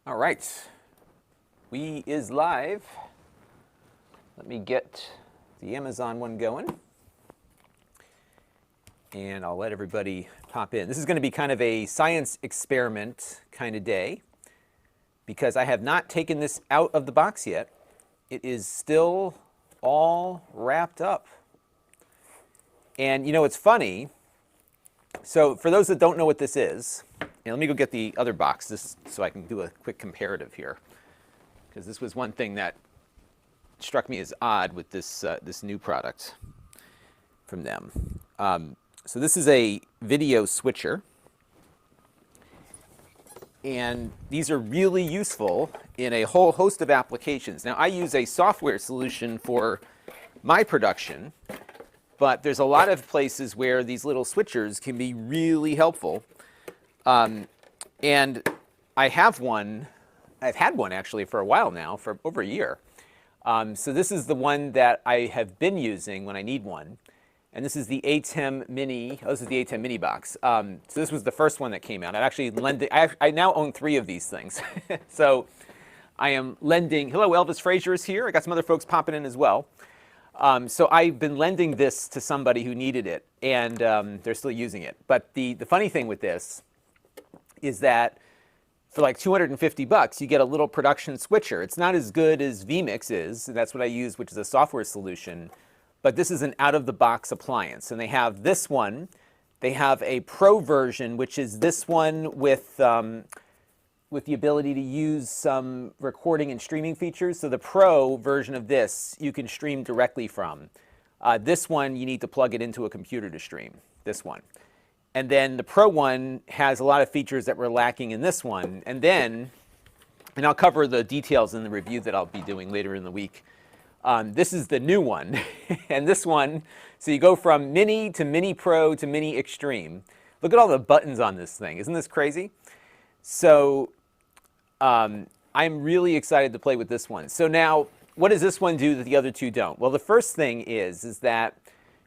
All right, we is live. Let me get the Amazon one going, and I'll let everybody pop in. This is going to be kind of a science experiment kind of day, because I have not taken this out of the box yet. It is still all wrapped up. And you know, it's funny. So for those that don't know what this is, and let me go get the other box just so I can do a quick comparative here, because this was one thing that struck me as odd with this this new product from them. So this is a video switcher, and these are really useful in a whole host of applications. Now, I use a software solution for my production, but there's a lot of places where these little switchers can be really helpful. And I have one, I've had one actually for a while now, for over a year. So this is the one that I have been using when I need one. And this is the ATEM Mini. Oh, this is the ATEM Mini box. So this was the first one that came out. I've actually I now own 3 of these things. So I am lending. Hello, Elvis Frazier is here. I got some other folks popping in as well. So I've been lending this to somebody who needed it, and they're still using it. But the funny thing with this is that for like 250 bucks, you get a little production switcher. It's not as good as vMix is, and that's what I use, which is a software solution. But this is an out-of-the-box appliance, and they have this one. They have a Pro version, which is this one with the ability to use some recording and streaming features. So the Pro version of this, you can stream directly from. This one, you need to plug it into a computer to stream, this one. And then the Pro one has a lot of features that were lacking in this one. And then, and I'll cover the details in the review that I'll be doing later in the week. This is the new one. And this one, so you go from Mini to Mini Pro to Mini Extreme. Look at all the buttons on this thing. Isn't this crazy? So I'm really excited to play with this one. So now, what does this one do that the other two don't? Well, the first thing is that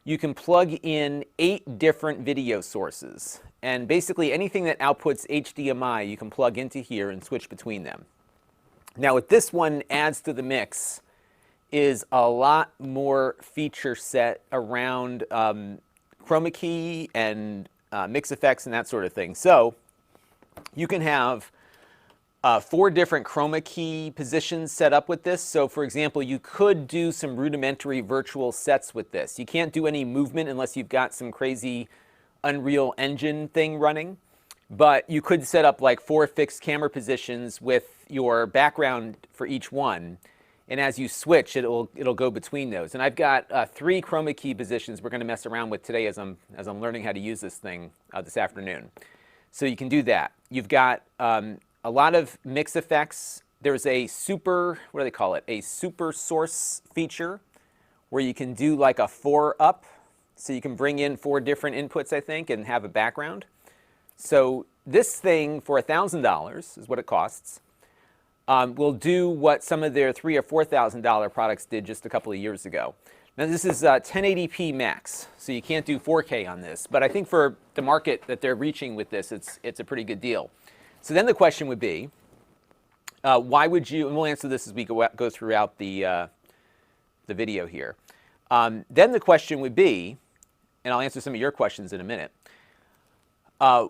you can plug in 8 different video sources. And basically anything that outputs HDMI, you can plug into here and switch between them. Now, what this one adds to the mix is a lot more feature set around chroma key and mix effects and that sort of thing. So you can have 4 different chroma key positions set up with this. So for example, you could do some rudimentary virtual sets with this. You can't do any movement unless you've got some crazy Unreal Engine thing running. But you could set up like 4 fixed camera positions with your background for each one. And as you switch, it'll go between those. And I've got 3 chroma key positions we're going to mess around with today as I'm learning how to use this thing this afternoon. So you can do that. You've got a lot of mix effects. There's a super, what do they call it? A super source feature where you can do like a 4-up. So you can bring in 4 different inputs, I think, and have a background. So this thing for $1,000 is what it costs. Will do what some of their $3,000 or $4,000 products did just a couple of years ago. Now this is 1080p max, so you can't do 4K on this. But I think for the market that they're reaching with this, it's a pretty good deal. So then the question would be, why would you, and we'll answer this as we go throughout the video here. Then the question would be, and I'll answer some of your questions in a minute,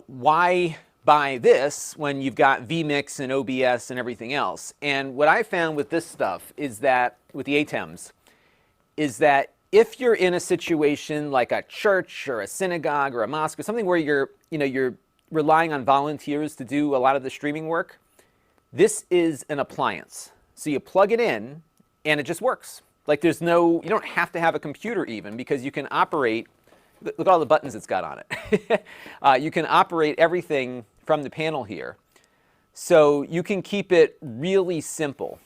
why buy this when you've got vMix and OBS and everything else? And what I found with this stuff is that, with the ATEMs, is that if you're in a situation like a church or a synagogue or a mosque or something where you're relying on volunteers to do a lot of the streaming work, this is an appliance. So you plug it in and it just works. Like there's no, you don't have to have a computer even, because you can operate, look at all the buttons it's got on it. You can operate everything from the panel here. So you can keep it really simple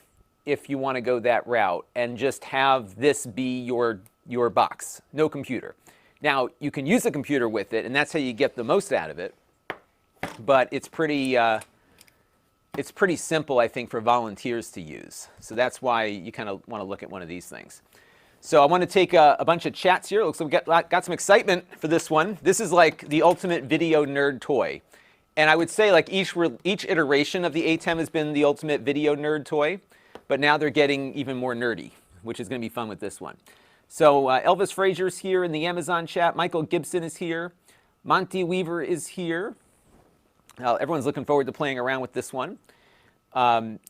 if you want to go that route and just have this be your box, no computer. Now you can use a computer with it, and that's how you get the most out of it. But it's pretty simple, I think, for volunteers to use. So that's why you kind of want to look at one of these things. So I want to take a bunch of chats here. Looks like we got some excitement for this one. This is like the ultimate video nerd toy. And I would say like each iteration of the ATEM has been the ultimate video nerd toy, but now they're getting even more nerdy, which is going to be fun with this one. So Elvis Frazier's here in the Amazon chat. Michael Gibson is here. Monty Weaver is here. Everyone's looking forward to playing around with this one.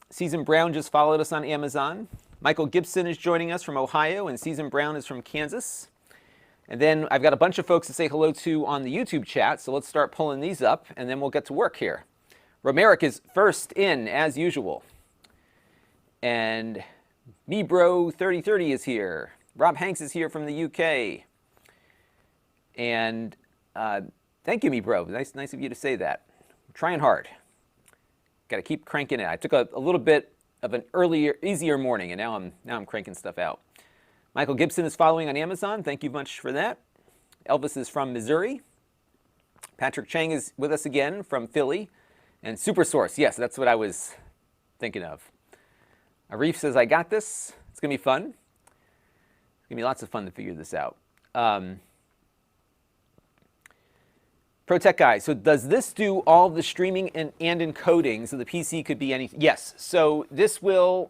Season Brown just followed us on Amazon. Michael Gibson is joining us from Ohio, and Season Brown is from Kansas. And then I've got a bunch of folks to say hello to on the YouTube chat, so let's start pulling these up, and then we'll get to work here. Romerick is first in, as usual. And Mebro3030 is here. Rob Hanks is here from the UK. And thank you, Mebro. Nice of you to say that. I'm trying hard. Got to keep cranking it. I took a little bit of an easier morning, and now I'm cranking stuff out. Michael Gibson is following on Amazon. Thank you much for that. Elvis is from Missouri. Patrick Chang is with us again from Philly. And Supersource, yes, that's what I was thinking of. Arif says, I got this. It's going to be fun. It's going to be lots of fun to figure this out. ProTech Guy, so does this do all the streaming and encoding so the PC could be anything? Yes, so this will,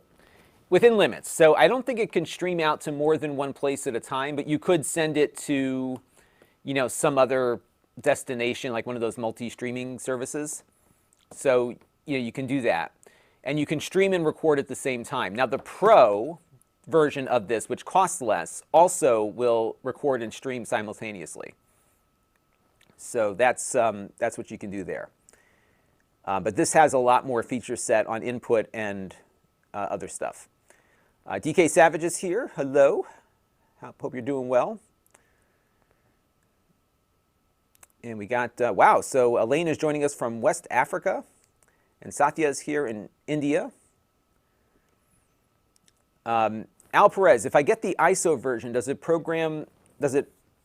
within limits. So I don't think it can stream out to more than one place at a time, but you could send it to, some other destination, like one of those multi-streaming services. So, you can do that. And you can stream and record at the same time. Now, the Pro version of this, which costs less, also will record and stream simultaneously. So that's what you can do there. But this has a lot more feature set on input and other stuff. DK Savage is here. Hello. Hope you're doing well. And we got, wow, so Elaine is joining us from West Africa. And Satya is here in India. Al Perez, if I get the ISO version, does it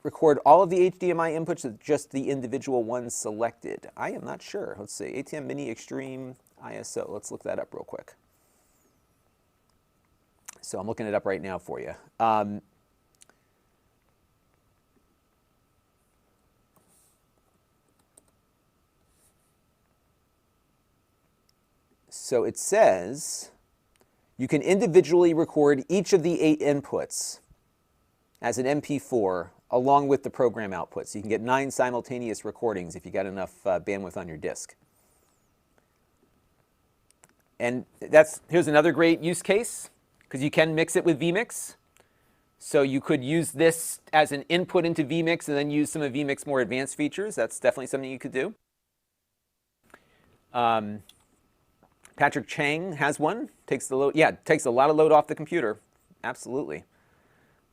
record all of the HDMI inputs or just the individual ones selected? I am not sure. Let's see, ATEM Mini Extreme ISO. Let's look that up real quick. So I'm looking it up right now for you. So it says you can individually record each of the 8 inputs as an MP4 along with the program outputs. You can get 9 simultaneous recordings if you got enough bandwidth on your disk. And here's another great use case, because you can mix it with vMix. So you could use this as an input into vMix and then use some of vMix more advanced features. That's definitely something you could do. Patrick Chang has one. Takes a lot of load off the computer. Absolutely.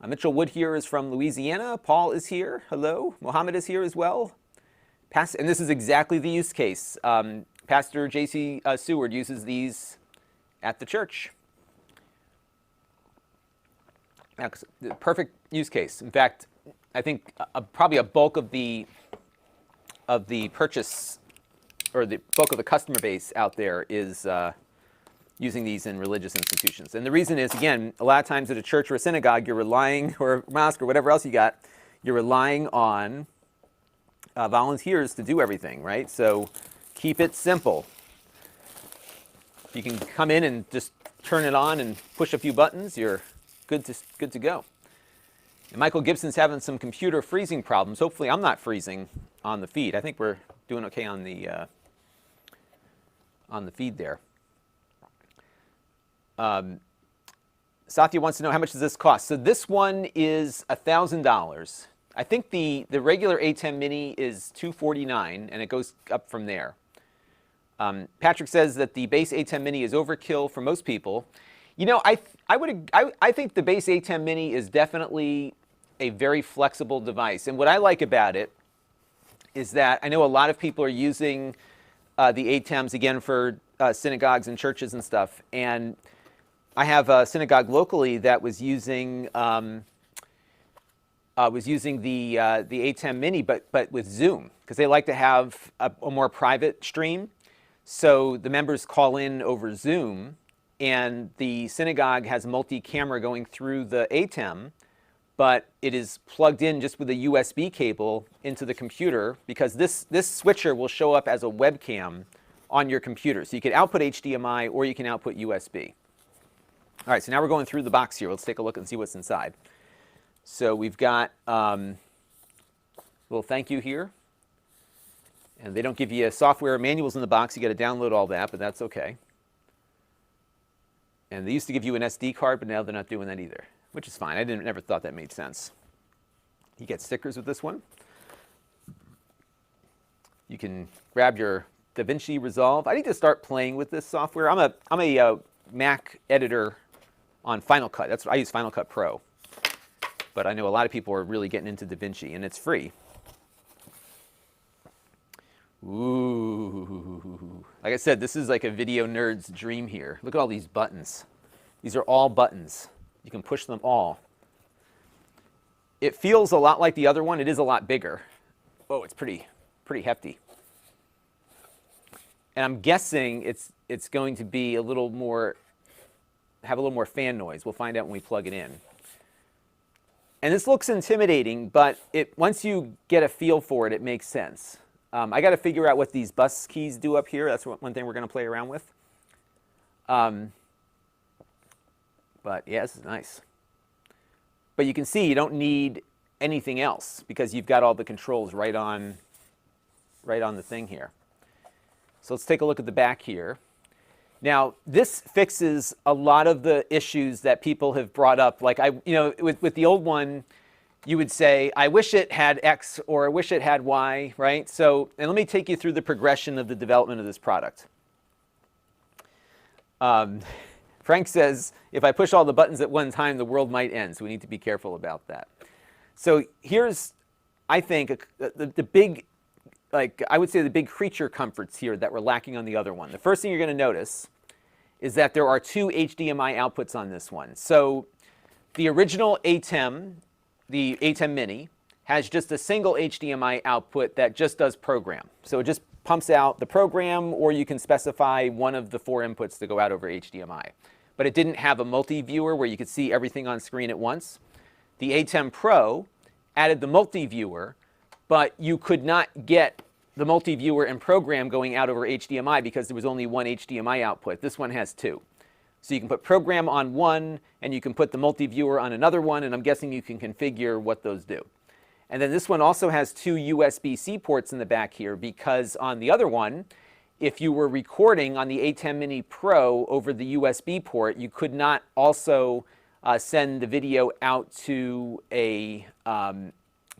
Mitchell Wood here is from Louisiana. Paul is here. Hello. Mohammed is here as well. And this is exactly the use case. Pastor J.C. Seward uses these at the church. Perfect use case. In fact, I think probably a bulk of the purchase, or the bulk of the customer base out there is using these in religious institutions. And the reason is, again, a lot of times at a church or a synagogue, you're relying, or a mosque or whatever else you got, you're relying on volunteers to do everything, right? So keep it simple. You can come in and just turn it on and push a few buttons, you're good to go. And Michael Gibson's having some computer freezing problems. Hopefully I'm not freezing on the feed. I think we're doing okay on the feed there. Satya wants to know, how much does this cost? So this one is $1,000. I think the regular ATEM Mini is $249, and it goes up from there. Patrick says that the base ATEM Mini is overkill for most people. I think the base ATEM Mini is definitely a very flexible device. And what I like about it is that I know a lot of people are using the ATEMs, again, for synagogues and churches and stuff. And I have a synagogue locally that was using the ATEM Mini, but with Zoom, because they like to have a more private stream. So the members call in over Zoom, and the synagogue has multi-camera going through the ATEM, but it is plugged in just with a USB cable into the computer, because this switcher will show up as a webcam on your computer. So you can output HDMI or you can output USB. All right, so now we're going through the box here. Let's take a look and see what's inside. So we've got a little thank you here. And they don't give you software manuals in the box. You got to download all that, but that's okay. And they used to give you an SD card, but now they're not doing that either, which is fine. I never thought that made sense. You get stickers with this one. You can grab your DaVinci Resolve. I need to start playing with this software. I'm a Mac editor on Final Cut. That's what I use, Final Cut Pro. But I know a lot of people are really getting into DaVinci, and it's free. Ooh. Like I said, this is like a video nerd's dream here. Look at all these buttons. These are all buttons. You can push them all. It feels a lot like the other one. It is a lot bigger. Whoa, it's pretty hefty. And I'm guessing it's going to be have a little more fan noise. We'll find out when we plug it in. And this looks intimidating, but once you get a feel for it, it makes sense. I got to figure out what these bus keys do up here. That's one thing we're going to play around with. But yeah, this is nice. But you can see you don't need anything else because you've got all the controls right on the thing here. So let's take a look at the back here. Now, this fixes a lot of the issues that people have brought up. Like with the old one, you would say, I wish it had X or I wish it had Y, right? So, and let me take you through the progression of the development of this product. Frank says, if I push all the buttons at one time, the world might end. So we need to be careful about that. So here's, I think, the big, I would say the big creature comforts here that were lacking on the other one. The first thing you're going to notice is that there are two HDMI outputs on this one. So the original ATEM, the ATEM Mini, has just a single HDMI output that just does program. So it just pumps out the program, or you can specify one of the 4 inputs to go out over HDMI. But it didn't have a multi-viewer where you could see everything on screen at once. The ATEM Pro added the multi-viewer, but you could not get the multi-viewer and program going out over HDMI because there was only one HDMI output. This one has 2. So you can put program on one, and you can put the multi-viewer on another one, and I'm guessing you can configure what those do. And then this one also has 2 USB-C ports in the back here, because on the other one, if you were recording on the ATEM Mini Pro over the USB port, you could not also send the video out to a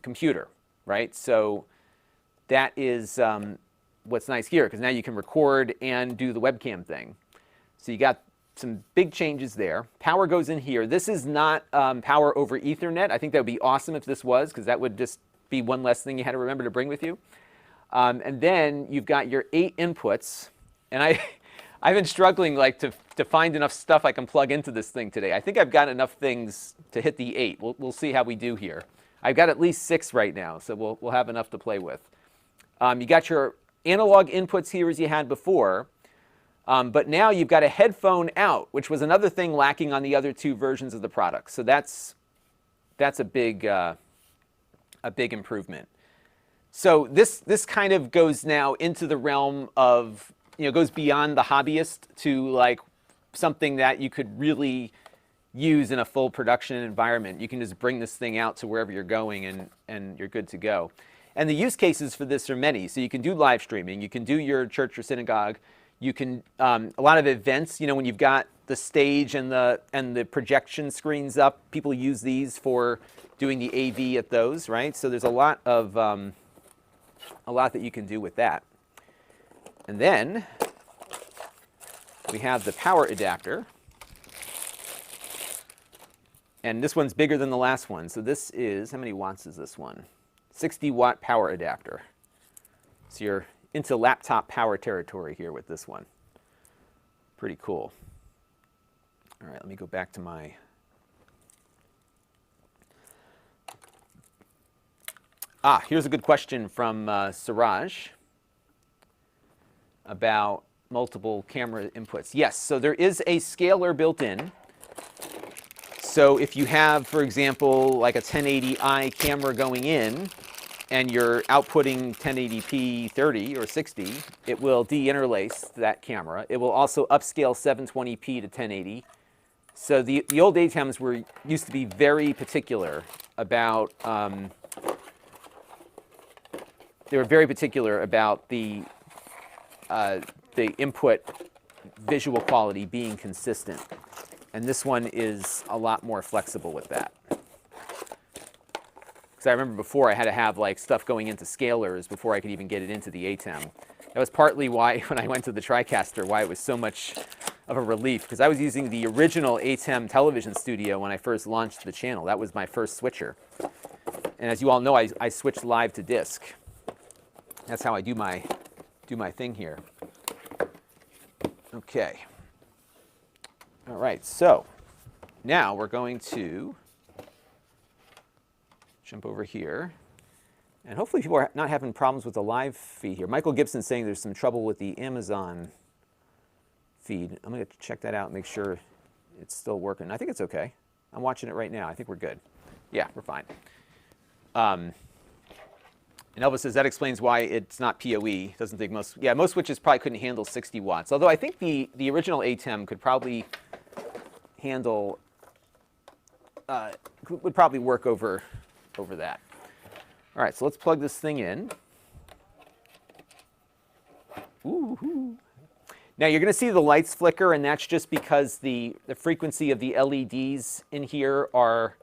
computer, right? So that is what's nice here, because now you can record and do the webcam thing. So you got some big changes there. Power goes in here. This is not power over Ethernet. I think that would be awesome if this was, because that would just be one less thing you had to remember to bring with you. And then you've got your 8 inputs. And I've been struggling to find enough stuff I can plug into this thing today. I think I've got enough things to hit the 8. We'll see how we do here. I've got at least 6 right now, so we'll have enough to play with. You got your analog inputs here as you had before. But now you've got a headphone out, which was another thing lacking on the other 2 versions of the product. So that's a big improvement. So this kind of goes now into the realm of, goes beyond the hobbyist to like something that you could really use in a full production environment. You can just bring this thing out to wherever you're going and you're good to go. And the use cases for this are many. So you can do live streaming. You can do your church or synagogue. You can, a lot of events, when you've got the stage and the projection screens up, people use these for doing the AV at those, right? So there's a lot that you can do with that. And then we have the power adapter. And this one's bigger than the last one. So this is, how many watts is this one? 60-watt power adapter. So you're into laptop power territory here with this one. Pretty cool. All right, let me go back to my... here's a good question from Siraj about multiple camera inputs. Yes, so there is a scaler built in. So if you have, for example, like a 1080i camera going in, and you're outputting 1080p 30 or 60, it will de-interlace that camera. It will also upscale 720p to 1080. So the old ATEMs used to be very particular about they were very particular about the input visual quality being consistent, and this one is a lot more flexible with that. Because I remember before I had to have like stuff going into scalers before I could even get it into the ATEM. That was partly why, when I went to the TriCaster, why it was so much of a relief. Because I was using the original ATEM television studio when I first launched the channel. That was my first switcher. And as you all know, I switched live to disc. That's how I do my thing here. Okay. All right. So now we're going to jump over here. And hopefully people are not having problems with the live feed here. Michael Gibson's saying there's some trouble with the Amazon feed. I'm going to check that out and make sure it's still working. I think it's okay. I'm watching it right now. I think we're good. Yeah, we're fine. And Elvis says that explains why it's not PoE. Doesn't think most switches probably couldn't handle 60 watts. Although I think the original ATEM could probably handle, would probably work over that. All right, so let's plug this thing in. Ooh. Now you're going to see the lights flicker, and that's just because the frequency of the LEDs in here are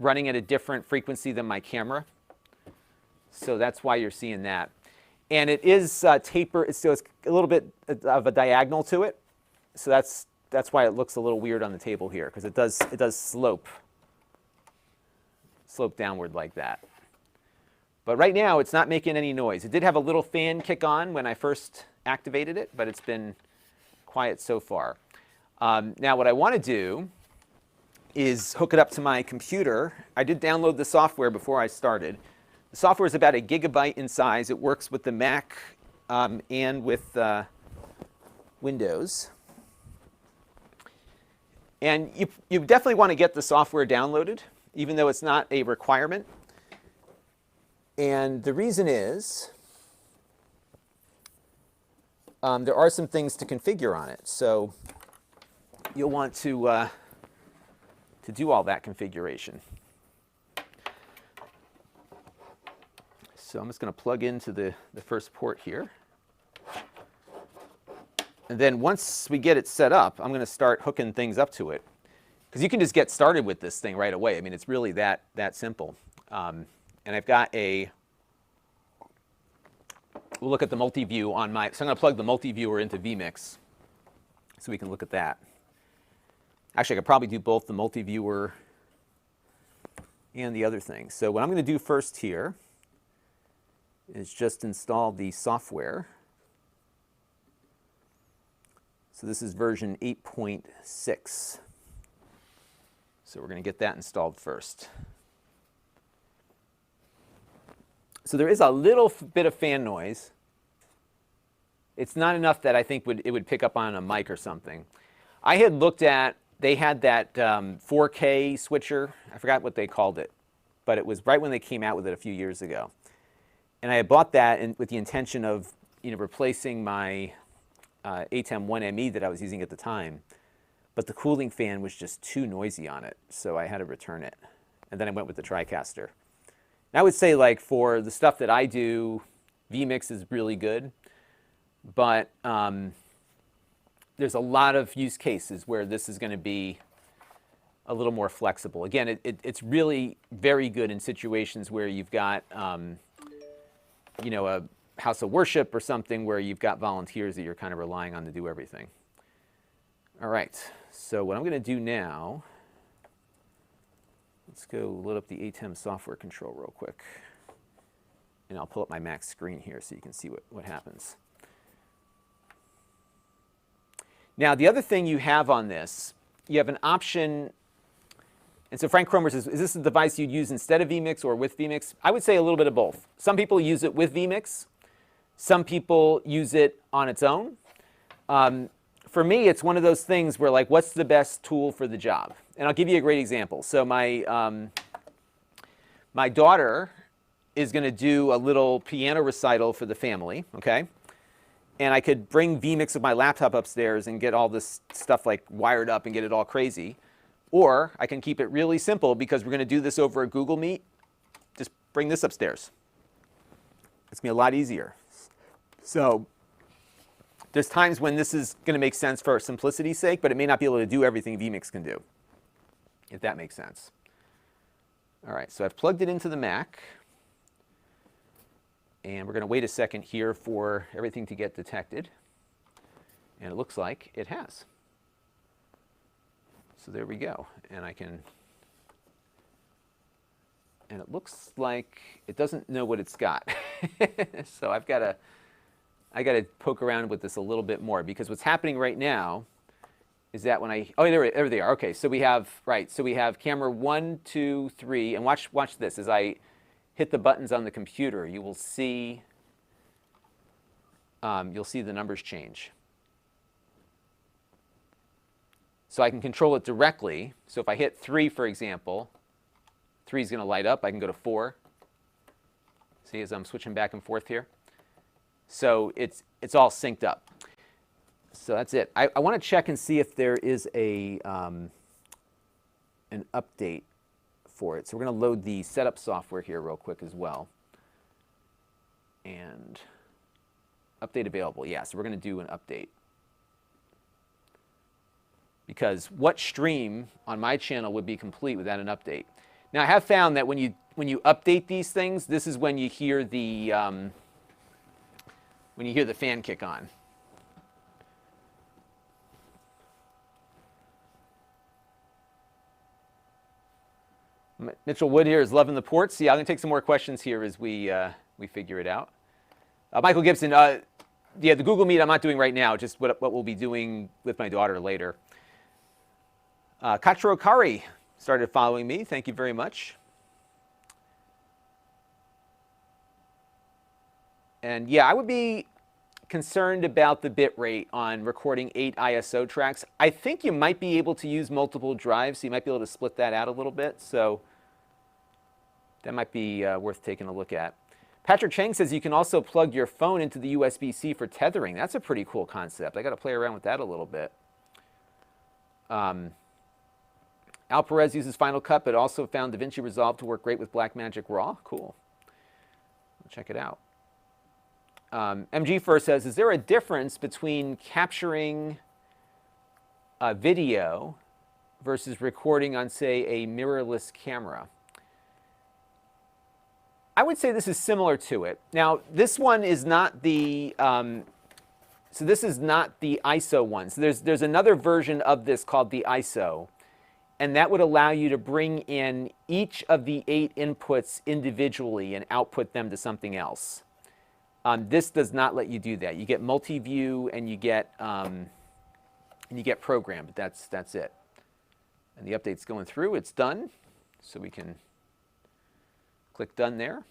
running at a different frequency than my camera. So that's why you're seeing that. And it is tapered, so it's a little bit of a diagonal to it. So that's why it looks a little weird on the table here, because it does slope downward like that. But right now, it's not making any noise. It did have a little fan kick on when I first activated it, but it's been quiet so far. Now, what I want to do is hook it up to my computer. I did download the software before I started. The software is about 1 gigabyte in size. It works with the Mac and with Windows. And you definitely want to get the software downloaded, even though it's not a requirement. And the reason is there are some things to configure on it. So you'll want to do all that configuration. So I'm just going to plug into the first port here. And then once we get it set up, I'm going to start hooking things up to it. Because you can just get started with this thing right away. I mean, it's really that simple. And I've got we'll look at the multi-view on so I'm going to plug the multi-viewer into vMix so we can look at that. Actually, I could probably do both the multi-viewer and the other thing. So what I'm going to do first here is just install the software. So this is version 8.6. So we're going to get that installed first. So there is a little bit of fan noise. It's not enough that I think it would pick up on a mic or something. I had looked at, they had that 4K switcher. I forgot what they called it, but it was right when they came out with it a few years ago. And I had bought that with the intention of replacing my ATEM 1ME that I was using at the time. But the cooling fan was just too noisy on it, so I had to return it. And then I went with the TriCaster. And I would say, like, for the stuff that I do, vMix is really good. But there's a lot of use cases where this is going to be a little more flexible. Again, it's really very good in situations where you've got, a house of worship or something where you've got volunteers that you're kind of relying on to do everything. All right, so what I'm going to do now, let's go load up the ATEM software control real quick. And I'll pull up my Mac screen here so you can see what happens. Now, the other thing you have on this, you have an option. And so Frank Cromer says, is this a device you'd use instead of vMix or with vMix? I would say a little bit of both. Some people use it with vMix. Some people use it on its own. For me, it's one of those things where, like, what's the best tool for the job? And I'll give you a great example. So my daughter is going to do a little piano recital for the family, okay? And I could bring vMix of my laptop upstairs and get all this stuff like wired up and get it all crazy. Or I can keep it really simple because we're going to do this over a Google Meet. Just bring this upstairs. It's going to be a lot easier. So there's times when this is going to make sense for simplicity's sake, but it may not be able to do everything vMix can do, if that makes sense. All right, so I've plugged it into the Mac. And we're going to wait a second here for everything to get detected. And it looks like it has. So there we go. And it looks like it doesn't know what it's got. So I got to poke around with this a little bit more, because what's happening right now is that when oh, there they are. Okay, so we have, so we have camera 1, 2, 3, and watch this. As I hit the buttons on the computer, you will see, you'll see the numbers change. So I can control it directly. So if I hit 3, for example, 3 is going to light up. I can go to 4. See, as I'm switching back and forth here. So it's all synced up. So that's it. I want to check and see if there is an update for it. So we're going to load the setup software here real quick as well. And update available. Yeah, so we're going to do an update. Because what stream on my channel would be complete without an update? Now I have found that when you update these things, this is when you hear the fan kick on. Mitchell Wood here is loving the ports. Yeah, I'm going to take some more questions here as we figure it out. Michael Gibson, yeah, the Google Meet I'm not doing right now, just what we'll be doing with my daughter later. Kachiro Kari started following me. Thank you very much. And yeah, I would be concerned about the bit rate on recording 8 ISO tracks. I think you might be able to use multiple drives, so you might be able to split that out a little bit. So that might be worth taking a look at. Patrick Chang says you can also plug your phone into the USB-C for tethering. That's a pretty cool concept. I got to play around with that a little bit. Al Perez uses Final Cut, but also found DaVinci Resolve to work great with Blackmagic Raw. Cool. I'll check it out. MG first says, is there a difference between capturing a video versus recording on, say, a mirrorless camera? I would say this is similar to it. Now, this one is not the, so this is not the ISO one. So there's another version of this called the ISO, and that would allow you to bring in each of the 8 inputs individually and output them to something else. This does not let you do that. You get multi-view and you get program, but that's it. And the update's going through. It's done, so we can click done there.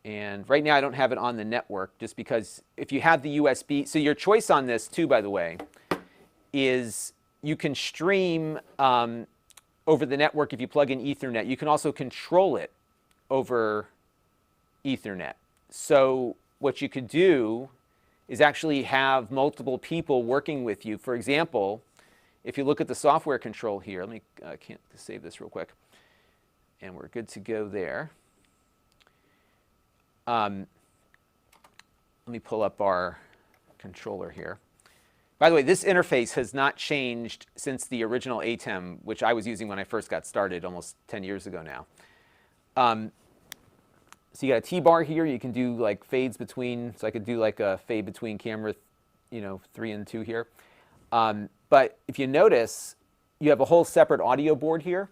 And right now I don't have it on the network, just because if you have the USB, so your choice on this too, by the way, is you can stream over the network if you plug in Ethernet. You can also control it over Ethernet. So what you could do is actually have multiple people working with you. For example, if you look at the software control here, let me can't save this real quick, and we're good to go there. Let me pull up our controller here. By the way, this interface has not changed since the original ATEM, which I was using when I first got started almost 10 years ago now. So you got a T-bar here. You can do like fades between, so I could do like a fade between camera, 3 and 2 here. But if you notice, you have a whole separate audio board here.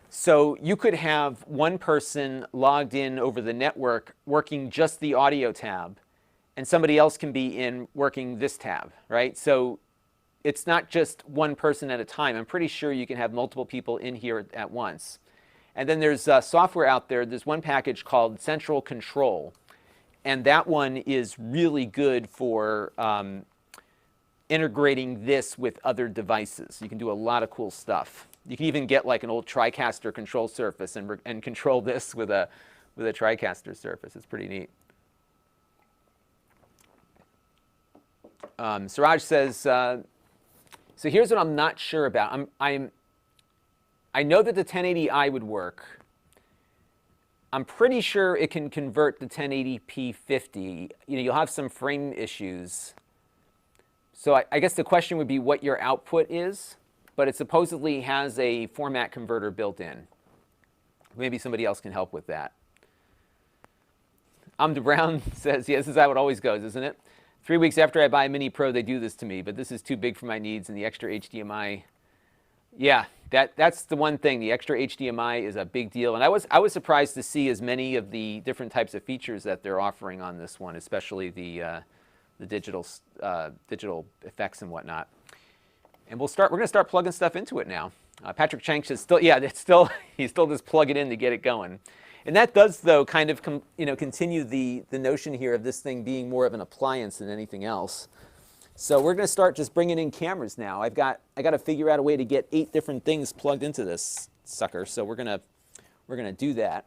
So you could have one person logged in over the network working just the audio tab, and somebody else can be in working this tab, right? So it's not just one person at a time. I'm pretty sure you can have multiple people in here at once. And then there's software out there. There's one package called Central Control, and that one is really good for integrating this with other devices. You can do a lot of cool stuff. You can even get like an old TriCaster control surface and control this with a TriCaster surface. It's pretty neat. Siraj says, so here's what I'm not sure about. I know that the 1080i would work. I'm pretty sure it can convert the 1080p 50. You'll have some frame issues. So I guess the question would be what your output is, but it supposedly has a format converter built in. Maybe somebody else can help with that. Amda Brown says, yeah, this is how it always goes, isn't it? 3 weeks after I buy a Mini Pro, they do this to me, but this is too big for my needs, and the extra HDMI, yeah, that's the one thing. The extra HDMI is a big deal, and I was surprised to see as many of the different types of features that they're offering on this one, especially the digital effects and whatnot. And we're going to start plugging stuff into it now. Patrick Chang says, he still just plug it in to get it going. And that does, though, kind of continue the notion here of this thing being more of an appliance than anything else. So we're going to start just bringing in cameras now. I got to figure out a way to get 8 different things plugged into this sucker. So we're going to do that.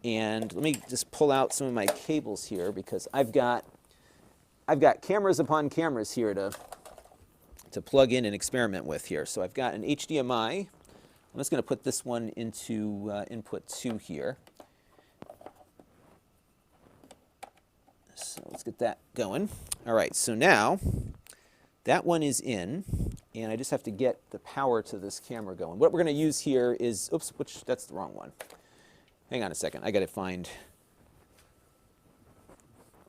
And let me just pull out some of my cables here because I've got cameras upon cameras here to plug in and experiment with here. So I've got an HDMI. I'm just going to put this one into input 2 here. So let's get that going. All right, so now that one is in, and I just have to get the power to this camera going. What we're going to use here is, oops, that's the wrong one. Hang on a second, I got to find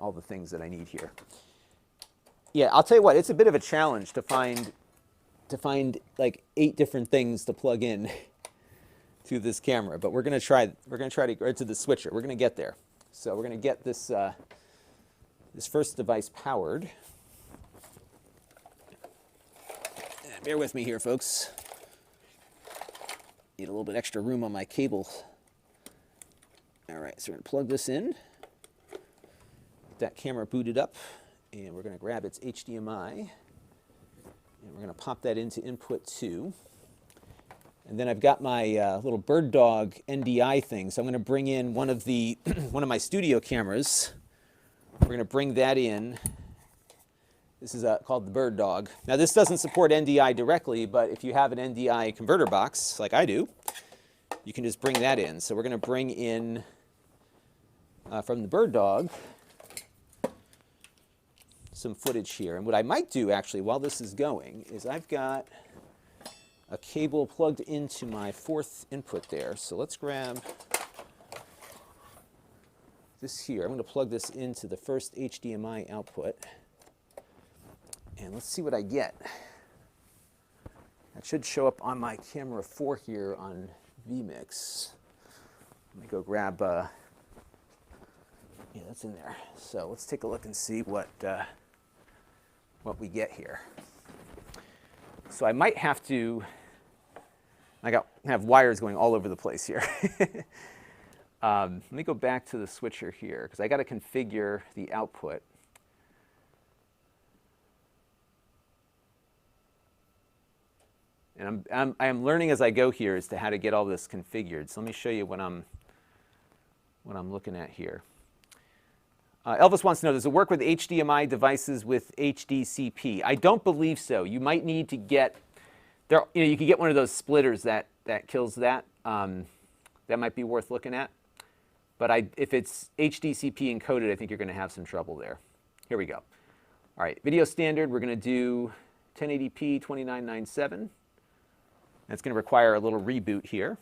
all the things that I need here. Yeah, I'll tell you what, it's a bit of a challenge to find like 8 different things to plug in to this camera, but we're going to try to, to the switcher. We're going to get there. So we're going to get this this first device powered. And bear with me here, folks. Need a little bit extra room on my cable. All right, so we're going to plug this in. Get that camera booted up, and we're going to grab its HDMI, and we're going to pop that into input 2. And then I've got my little Bird Dog NDI thing, so I'm going to bring in one of my studio cameras. We're going to bring that in. This is called the Bird Dog. Now this doesn't support NDI directly, but if you have an NDI converter box, like I do, you can just bring that in. So we're going to bring in, from the Bird Dog, some footage here. And what I might do, actually, while this is going, is I've got a cable plugged into my 4th input there. So let's grab this here. I'm going to plug this into the first HDMI output. And let's see what I get. That should show up on my camera 4 here on vMix. Let me go grab, yeah, that's in there. So let's take a look and see what we get here. So I might have to, I have wires going all over the place here. Let me go back to the switcher here because I got to configure the output. And I am learning as I go here as to how to get all this configured. So let me show you what I'm looking at here. Elvis wants to know, does it work with HDMI devices with HDCP? I don't believe so. You might need to get there. You could get one of those splitters that kills that. That might be worth looking at. But if it's HDCP encoded, I think you're going to have some trouble there. Here we go. All right, video standard. We're going to do 1080p 2997. That's going to require a little reboot here.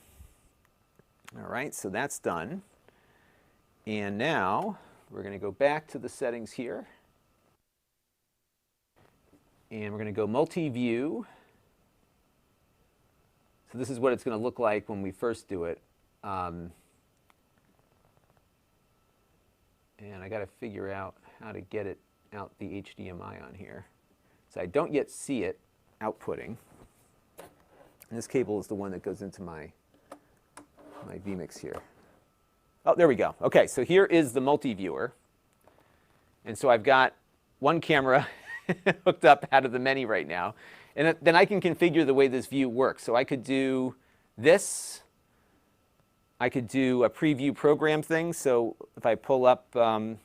All right, so that's done. And now we're going to go back to the settings here. And we're going to go multi-view. So this is what it's going to look like when we first do it. And I got to figure out how to get it out the HDMI on here. So I don't yet see it outputting. And this cable is the one that goes into my vMix here. Oh, there we go. Okay, so here is the multi-viewer. And so I've got one camera hooked up out of the many right now. And then I can configure the way this view works. So I could do this. I could do a preview program thing. So if I pull up, I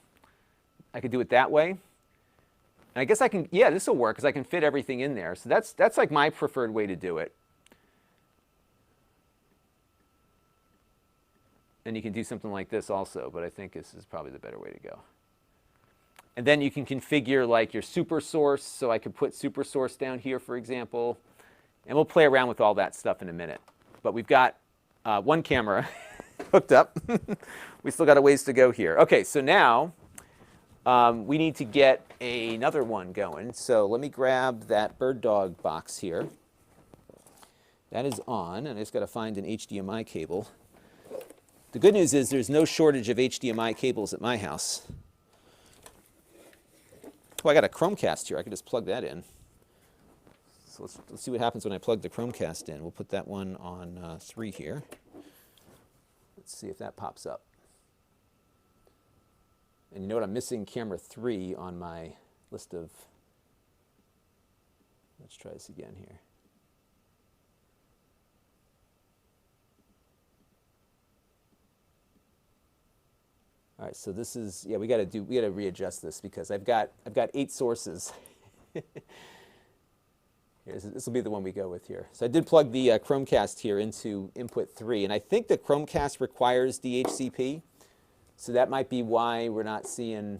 could do it that way. And I guess I can, yeah, this will work because I can fit everything in there. So that's like my preferred way to do it. And you can do something like this also, but I think this is probably the better way to go. And then you can configure like your super source. So I could put super source down here, for example. And we'll play around with all that stuff in a minute. But we've got one camera hooked up. We still got a ways to go here. Okay, so now we need to get another one going. So let me grab that bird dog box here. That is on, and I just got to find an HDMI cable. The good news is there's no shortage of HDMI cables at my house. Oh, I got a Chromecast here. I could just plug that in. So let's see what happens when I plug the Chromecast in. We'll put that one on 3 here. Let's see if that pops up. And you know what? I'm missing camera 3 on my list of... Let's try this again here. All right, so this is, yeah, we got to readjust this because I've got 8 sources. This will be the one we go with here. So I did plug the Chromecast here into input 3, and I think the Chromecast requires DHCP, so that might be why we're not seeing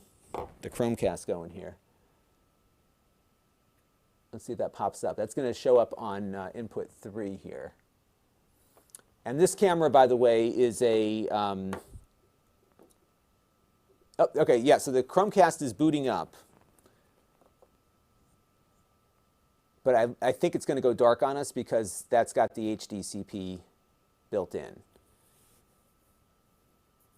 the Chromecast going here. Let's see if that pops up. That's going to show up on input 3 here. And this camera, by the way, is a... oh, okay, yeah, so the Chromecast is booting up. But I think it's going to go dark on us because that's got the HDCP built in.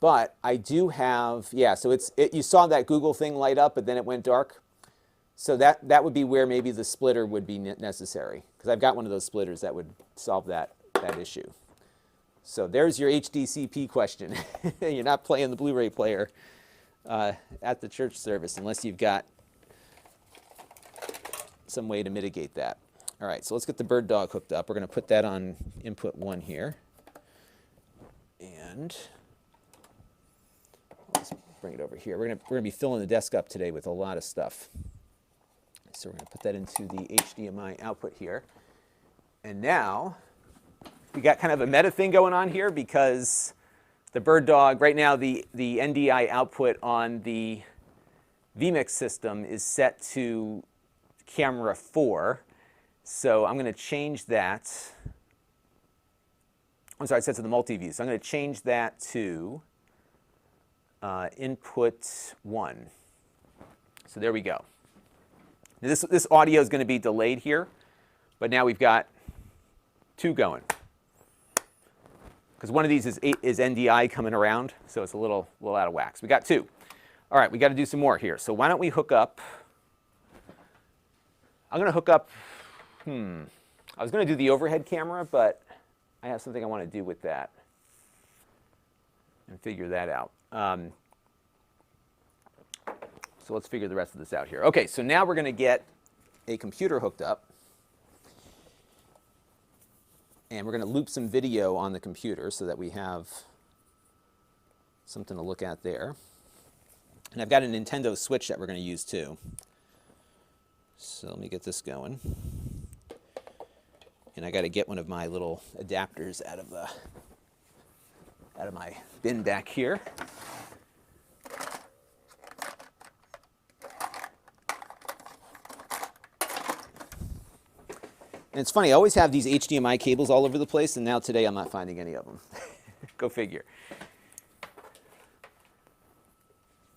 But I do have, yeah, so you saw that Google thing light up, but then it went dark. So that would be where maybe the splitter would be necessary, because I've got one of those splitters that would solve that issue. So there's your HDCP question. You're not playing the Blu-ray player at the church service unless you've got some way to mitigate that. All right, so let's get the bird dog hooked up. We're going to put that on input 1 here. And let's bring it over here. We're going to be filling the desk up today with a lot of stuff. So we're going to put that into the HDMI output here. And now we got kind of a meta thing going on here because the bird dog, right now the NDI output on the vMix system is set to camera 4. So I'm going to change that. I'm sorry, I set to the multi-view. So I'm going to change that to input 1. So there we go. Now this audio is going to be delayed here, but now we've got 2 going. Because one of these is NDI coming around, so it's a little out of whack. So we got 2. All right, we got to do some more here. So why don't we hook up? I'm going to hook up, I was going to do the overhead camera, but I have something I want to do with that and figure that out. So let's figure the rest of this out here. Okay, so now we're going to get a computer hooked up. And we're going to loop some video on the computer so that we have something to look at there. And I've got a Nintendo Switch that we're going to use too. So let me get this going. And I got to get one of my little adapters out of my bin back here. And it's funny, I always have these HDMI cables all over the place, and now today I'm not finding any of them. Go figure.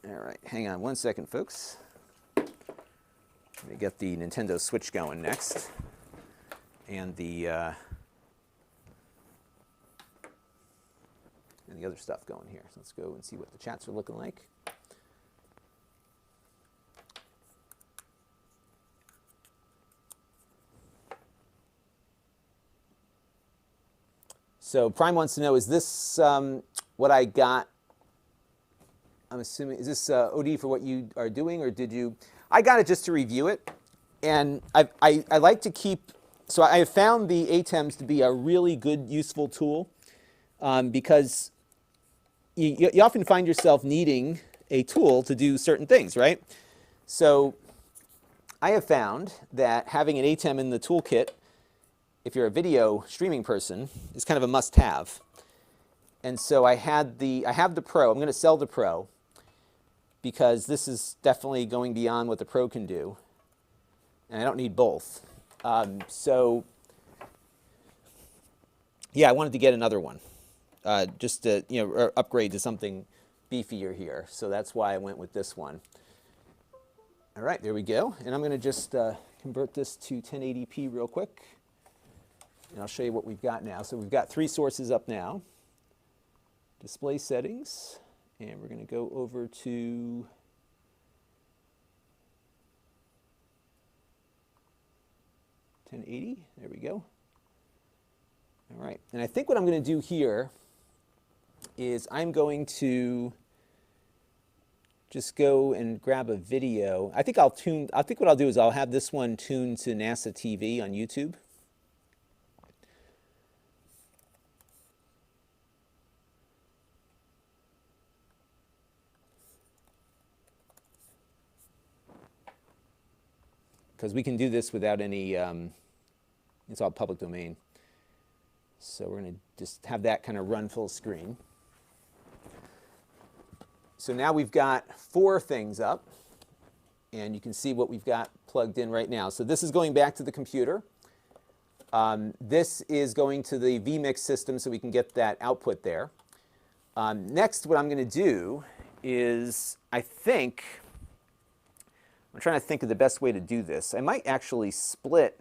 All right, hang on one second, folks. Let me get the Nintendo Switch going next, and the other stuff going here. So let's go and see what the chats are looking like. So Prime wants to know, is this what I got? I'm assuming, is this OD for what you are doing, or did you? I got it just to review it. And I like to keep, so I have found the ATEMs to be a really good, useful tool because you often find yourself needing a tool to do certain things, right? So I have found that having an ATEM in the toolkit, if you're a video streaming person, is kind of a must-have. And so I have the Pro. I'm going to sell the Pro because this is definitely going beyond what the Pro can do. And I don't need both. So yeah, I wanted to get another one, just to or upgrade to something beefier here. So that's why I went with this one. All right, there we go. And I'm going to just convert this to 1080p real quick. And I'll show you what we've got now. So we've got 3 sources up now. Display settings. And we're going to go over to .1080. There we go. All right. And I think what I'm going to do here is I'm going to just go and grab a video. I think what I'll do is I'll have this one tuned to NASA TV on YouTube. Because we can do this without any, it's all public domain. So we're going to just have that kind of run full screen. So now we've got 4 things up, and you can see what we've got plugged in right now. So this is going back to the computer. This is going to the vMix system so we can get that output there. Next, what I'm going to do is, I'm trying to think of the best way to do this. I might actually split.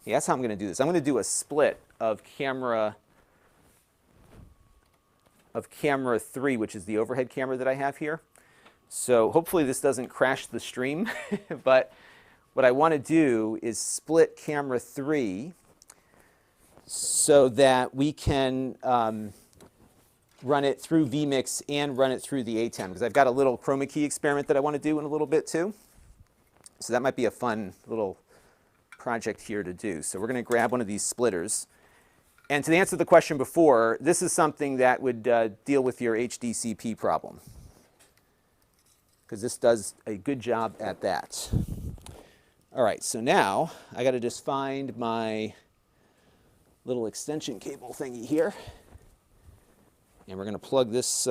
Yeah, that's how I'm going to do this. I'm going to do a split of camera 3, which is the overhead camera that I have here. So hopefully this doesn't crash the stream. But what I want to do is split camera 3 so that we can run it through vMix and run it through the ATEM, because I've got a little chroma key experiment that I want to do in a little bit too. So that might be a fun little project here to do. So we're going to grab one of these splitters. And to answer the question before, this is something that would deal with your HDCP problem, because this does a good job at that. All right, so now I got to just find my little extension cable thingy here. And we're going to plug this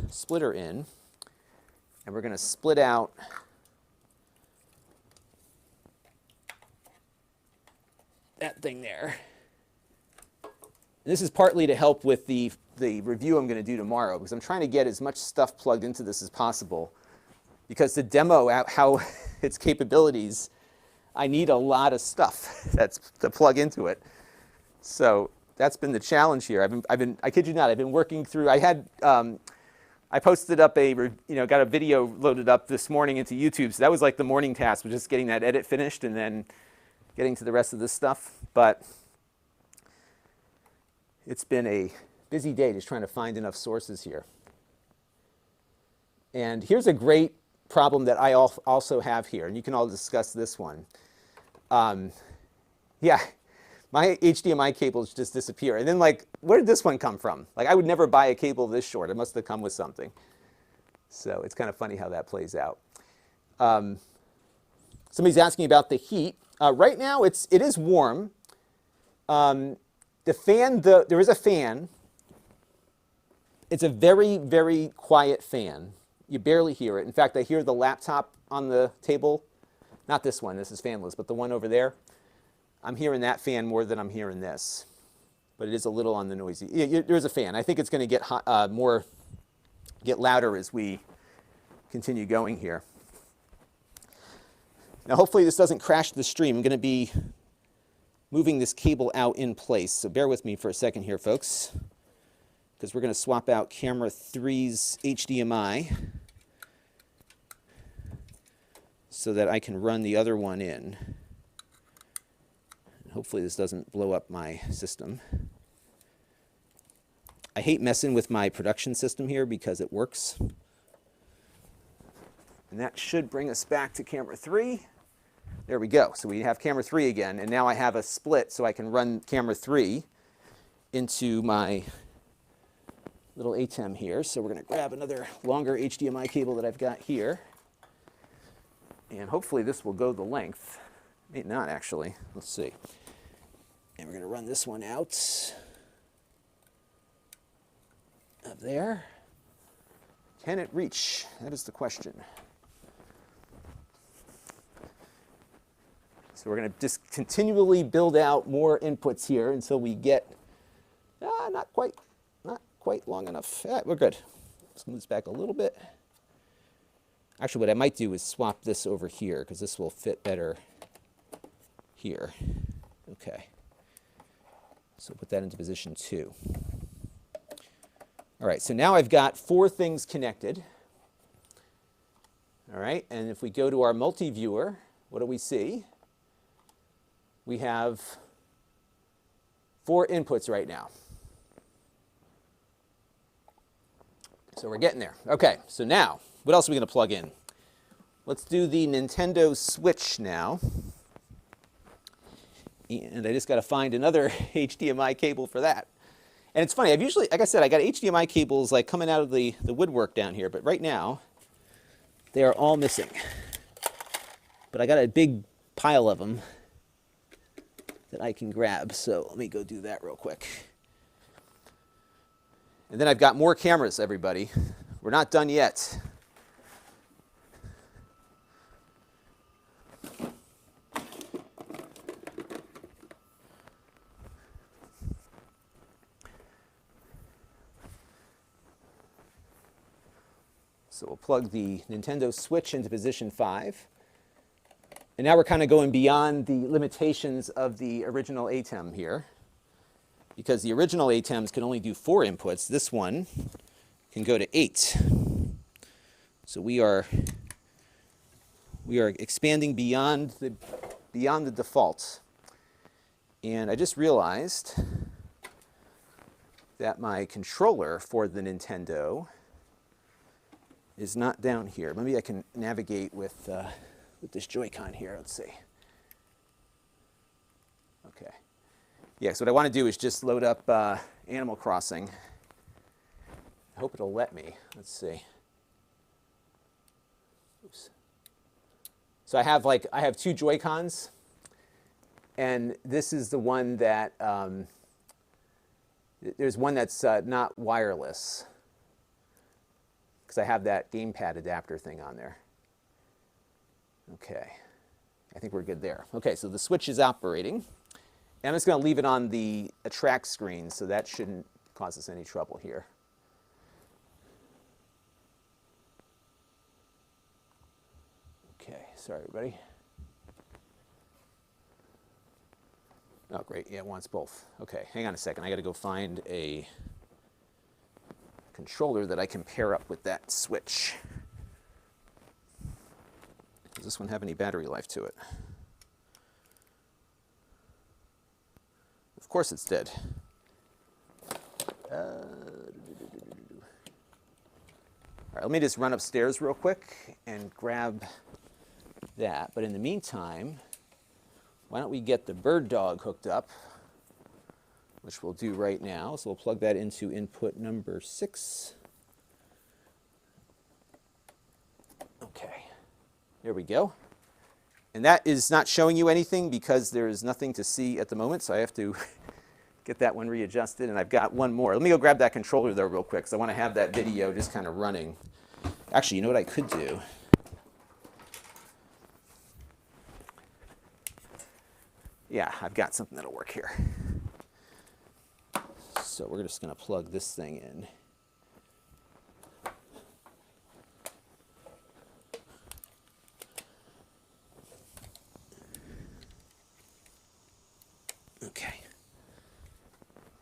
splitter in, and we're going to split out that thing there. And this is partly to help with the review I'm going to do tomorrow, because I'm trying to get as much stuff plugged into this as possible. Because to demo out how its capabilities, I need a lot of stuff that's to plug into it. So that's been the challenge here. I kid you not, I've been working through. I posted up got a video loaded up this morning into YouTube. So that was like the morning task, was just getting that edit finished and then getting to the rest of this stuff. But it's been a busy day just trying to find enough sources here. And here's a great problem that I also have here, and you can all discuss this one. Yeah, my HDMI cables just disappear. And then, like, where did this one come from? Like, I would never buy a cable this short. It must have come with something. So it's kind of funny how that plays out. Somebody's asking about the heat. Right now, it is warm. The fan, there is a fan. It's a very, very quiet fan. You barely hear it. In fact, I hear the laptop on the table. Not this one, this is fanless, but the one over there. I'm hearing that fan more than I'm hearing this. But it is a little on the noisy. Yeah, there's a fan. I think it's going to get get louder as we continue going here. Now, hopefully this doesn't crash the stream. I'm going to be moving this cable out in place. So bear with me for a second here, folks, because we're going to swap out camera 3's HDMI so that I can run the other one in. Hopefully this doesn't blow up my system. I hate messing with my production system here because it works. And that should bring us back to camera 3. There we go. So we have camera 3 again, and now I have a split so I can run camera 3 into my little ATEM here. So we're going to grab another longer HDMI cable that I've got here. And hopefully this will go the length. May not, actually. Let's see. And we're going to run this one out of there. Can it reach? That is the question. So we're going to just continually build out more inputs here until we get not quite long enough. We're good. Let's move this back a little bit. Actually, what I might do is swap this over here because this will fit better here. Okay. So put that into position 2. All right, so now I've got 4 things connected. All right, and if we go to our multi-viewer, what do we see? We have 4 inputs right now. So we're getting there. Okay, so now, what else are we going to plug in? Let's do the Nintendo Switch now. And I just got to find another HDMI cable for that. And it's funny, I've usually, like I said, I got HDMI cables like coming out of the woodwork down here, but right now, they are all missing. But I got a big pile of them that I can grab, so let me go do that real quick. And then I've got more cameras, everybody. We're not done yet. So we'll plug the Nintendo Switch into position 5. And now we're kind of going beyond the limitations of the original ATEM here. Because the original ATEMs can only do 4 inputs. This one can go to 8. So we are expanding beyond the default. And I just realized that my controller for the Nintendo is not down here. Maybe I can navigate with this Joy-Con here. Let's see. Okay. Yeah, so what I want to do is just load up Animal Crossing. I hope it'll let me. Let's see. Oops. So I have 2 Joy-Cons, and this is the one that there's one that's not wireless, because I have that gamepad adapter thing on there. Okay, I think we're good there. Okay, so the Switch is operating. And I'm just going to leave it on the attract screen, so that shouldn't cause us any trouble here. Okay, sorry everybody. Oh great, yeah, it wants both. Okay, hang on a second. I got to go find a controller that I can pair up with that Switch. Does this one have any battery life to it? Of course it's dead. All right, let me just run upstairs real quick and grab that. But in the meantime, why don't we get the bird dog hooked up, which we'll do right now. So we'll plug that into input number 6. Okay, there we go. And that is not showing you anything because there is nothing to see at the moment, so I have to get that one readjusted, and I've got one more. Let me go grab that controller there real quick because I want to have that video just kind of running. Actually, you know what I could do? Yeah, I've got something that'll work here. So we're just going to plug this thing in. Okay.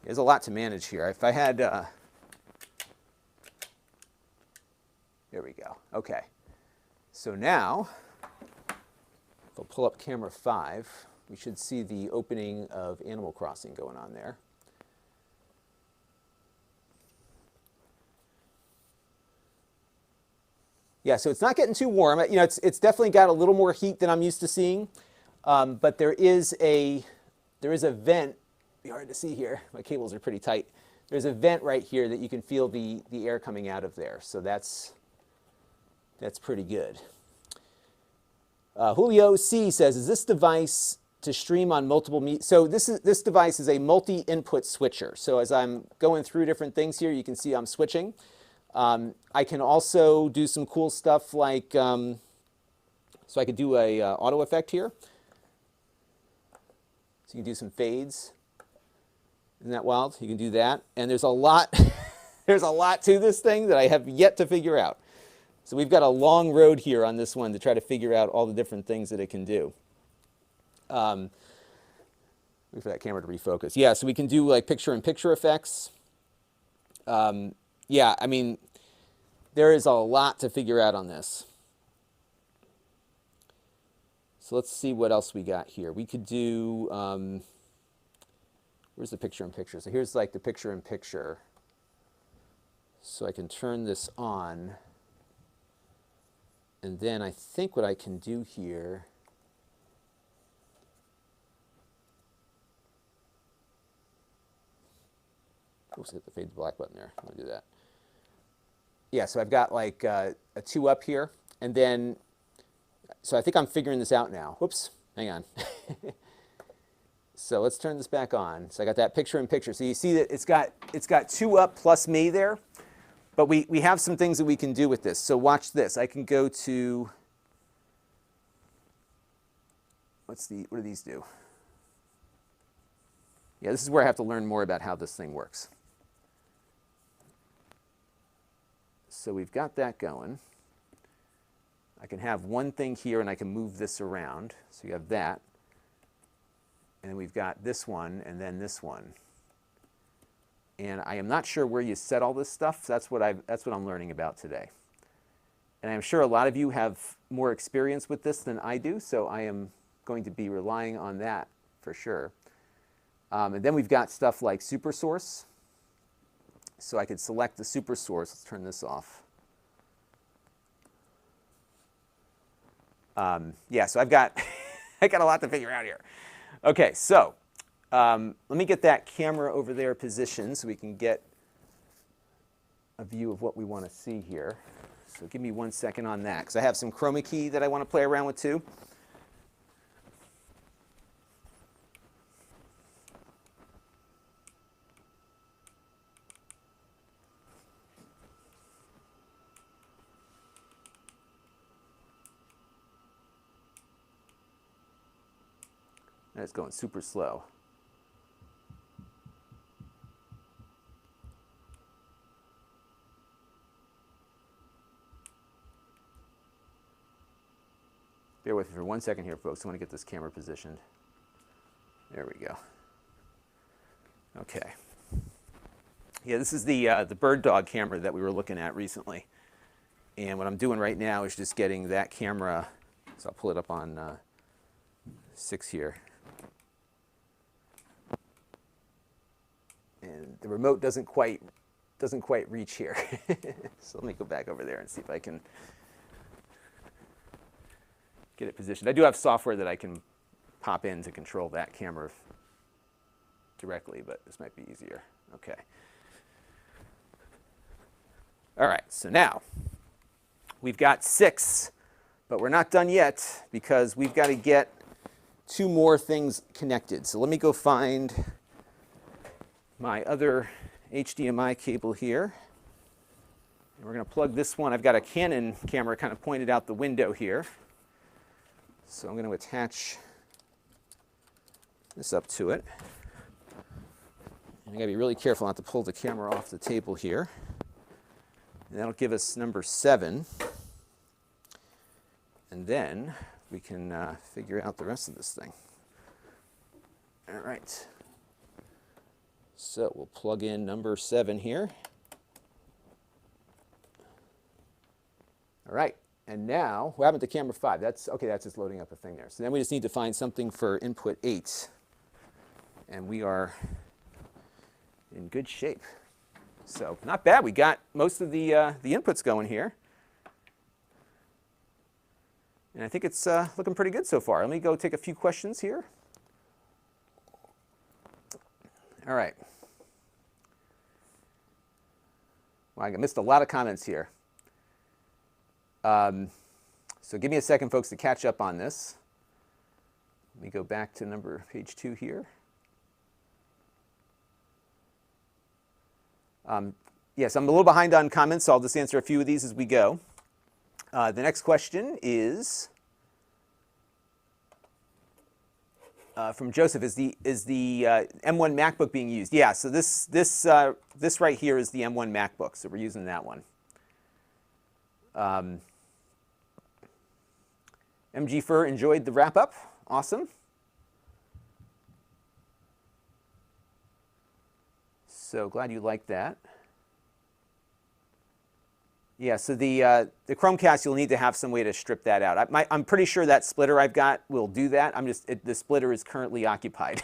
There's a lot to manage here. If I had, there we go. Okay. So now, if I'll pull up camera 5, we should see the opening of Animal Crossing going on there. Yeah, so it's not getting too warm. You know, it's definitely got a little more heat than I'm used to seeing. But there is a vent. It'd be hard to see here. My cables are pretty tight. There's a vent right here that you can feel the air coming out of there. So that's pretty good. Julio C says, is this device to stream on multiple So this device is a multi-input switcher. So as I'm going through different things here, you can see I'm switching. I can also do some cool stuff like, so I could do a auto effect here. So you can do some fades. Isn't that wild? You can do that. And there's a lot, there's a lot to this thing that I have yet to figure out. So we've got a long road here on this one to try to figure out all the different things that it can do. Wait for that camera to refocus. Yeah, so we can do like picture-in-picture effects. Yeah, I mean, there is a lot to figure out on this. So let's see what else we got here. We could do, where's the picture-in-picture? So here's like the picture-in-picture. So I can turn this on. And then I think what I can do here, oops, hit the fade to black button there. I'm gonna do that. Yeah, so I've got like a 2 up here, and then, so I think I'm figuring this out now. Whoops, hang on. So let's turn this back on. So I got that picture-in-picture. So you see that it's got 2 up plus me there. But we have some things that we can do with this. So watch this. I can go to, what do these do? Yeah, this is where I have to learn more about how this thing works. So we've got that going. I can have one thing here and I can move this around. So you have that. And then we've got this one and then this one. And I am not sure where you set all this stuff. So that's what I'm learning about today. And I'm sure a lot of you have more experience with this than I do, so I am going to be relying on that for sure. And then we've got stuff like super source. So I could select the super source. Let's turn this off. Yeah, so I've got I got a lot to figure out here. Okay, so let me get that camera over there positioned so we can get a view of what we want to see here. So give me 1 second on that, because I have some chroma key that I want to play around with too. And it's going super slow. Bear with me for 1 second here, folks. I want to get this camera positioned. There we go. Okay. Yeah, this is the bird dog camera that we were looking at recently. And what I'm doing right now is just getting that camera, so I'll pull it up on 6 here. And the remote doesn't quite reach here. So let me go back over there and see if I can get it positioned. I do have software that I can pop in to control that camera directly, but this might be easier. Okay. All right, so now we've got 6, but we're not done yet because we've got to get 2 more things connected. So let me go find my other HDMI cable here. And we're going to plug this one. I've got a Canon camera kind of pointed out the window here. So I'm going to attach this up to it. And I got to be really careful not to pull the camera off the table here. And that'll give us number 7. And then we can figure out the rest of this thing. All right. So we'll plug in number 7 here. All right. And now, what happened to camera 5? That's just loading up a thing there. So then we just need to find something for input 8. And we are in good shape. So not bad. We got most of the inputs going here. And I think it's looking pretty good so far. Let me go take a few questions here. All right. Well, I missed a lot of comments here. So give me a second, folks, to catch up on this. Let me go back to page 2 here. Yes, I'm a little behind on comments, so I'll just answer a few of these as we go. The next question is from Joseph. Is the M1 MacBook being used? Yeah. So this right here is the M1 MacBook. So we're using that one. MG Fur enjoyed the wrap up. Awesome. So glad you liked that. Yeah, so the Chromecast, you'll need to have some way to strip that out. I'm pretty sure that splitter I've got will do that. The splitter is currently occupied.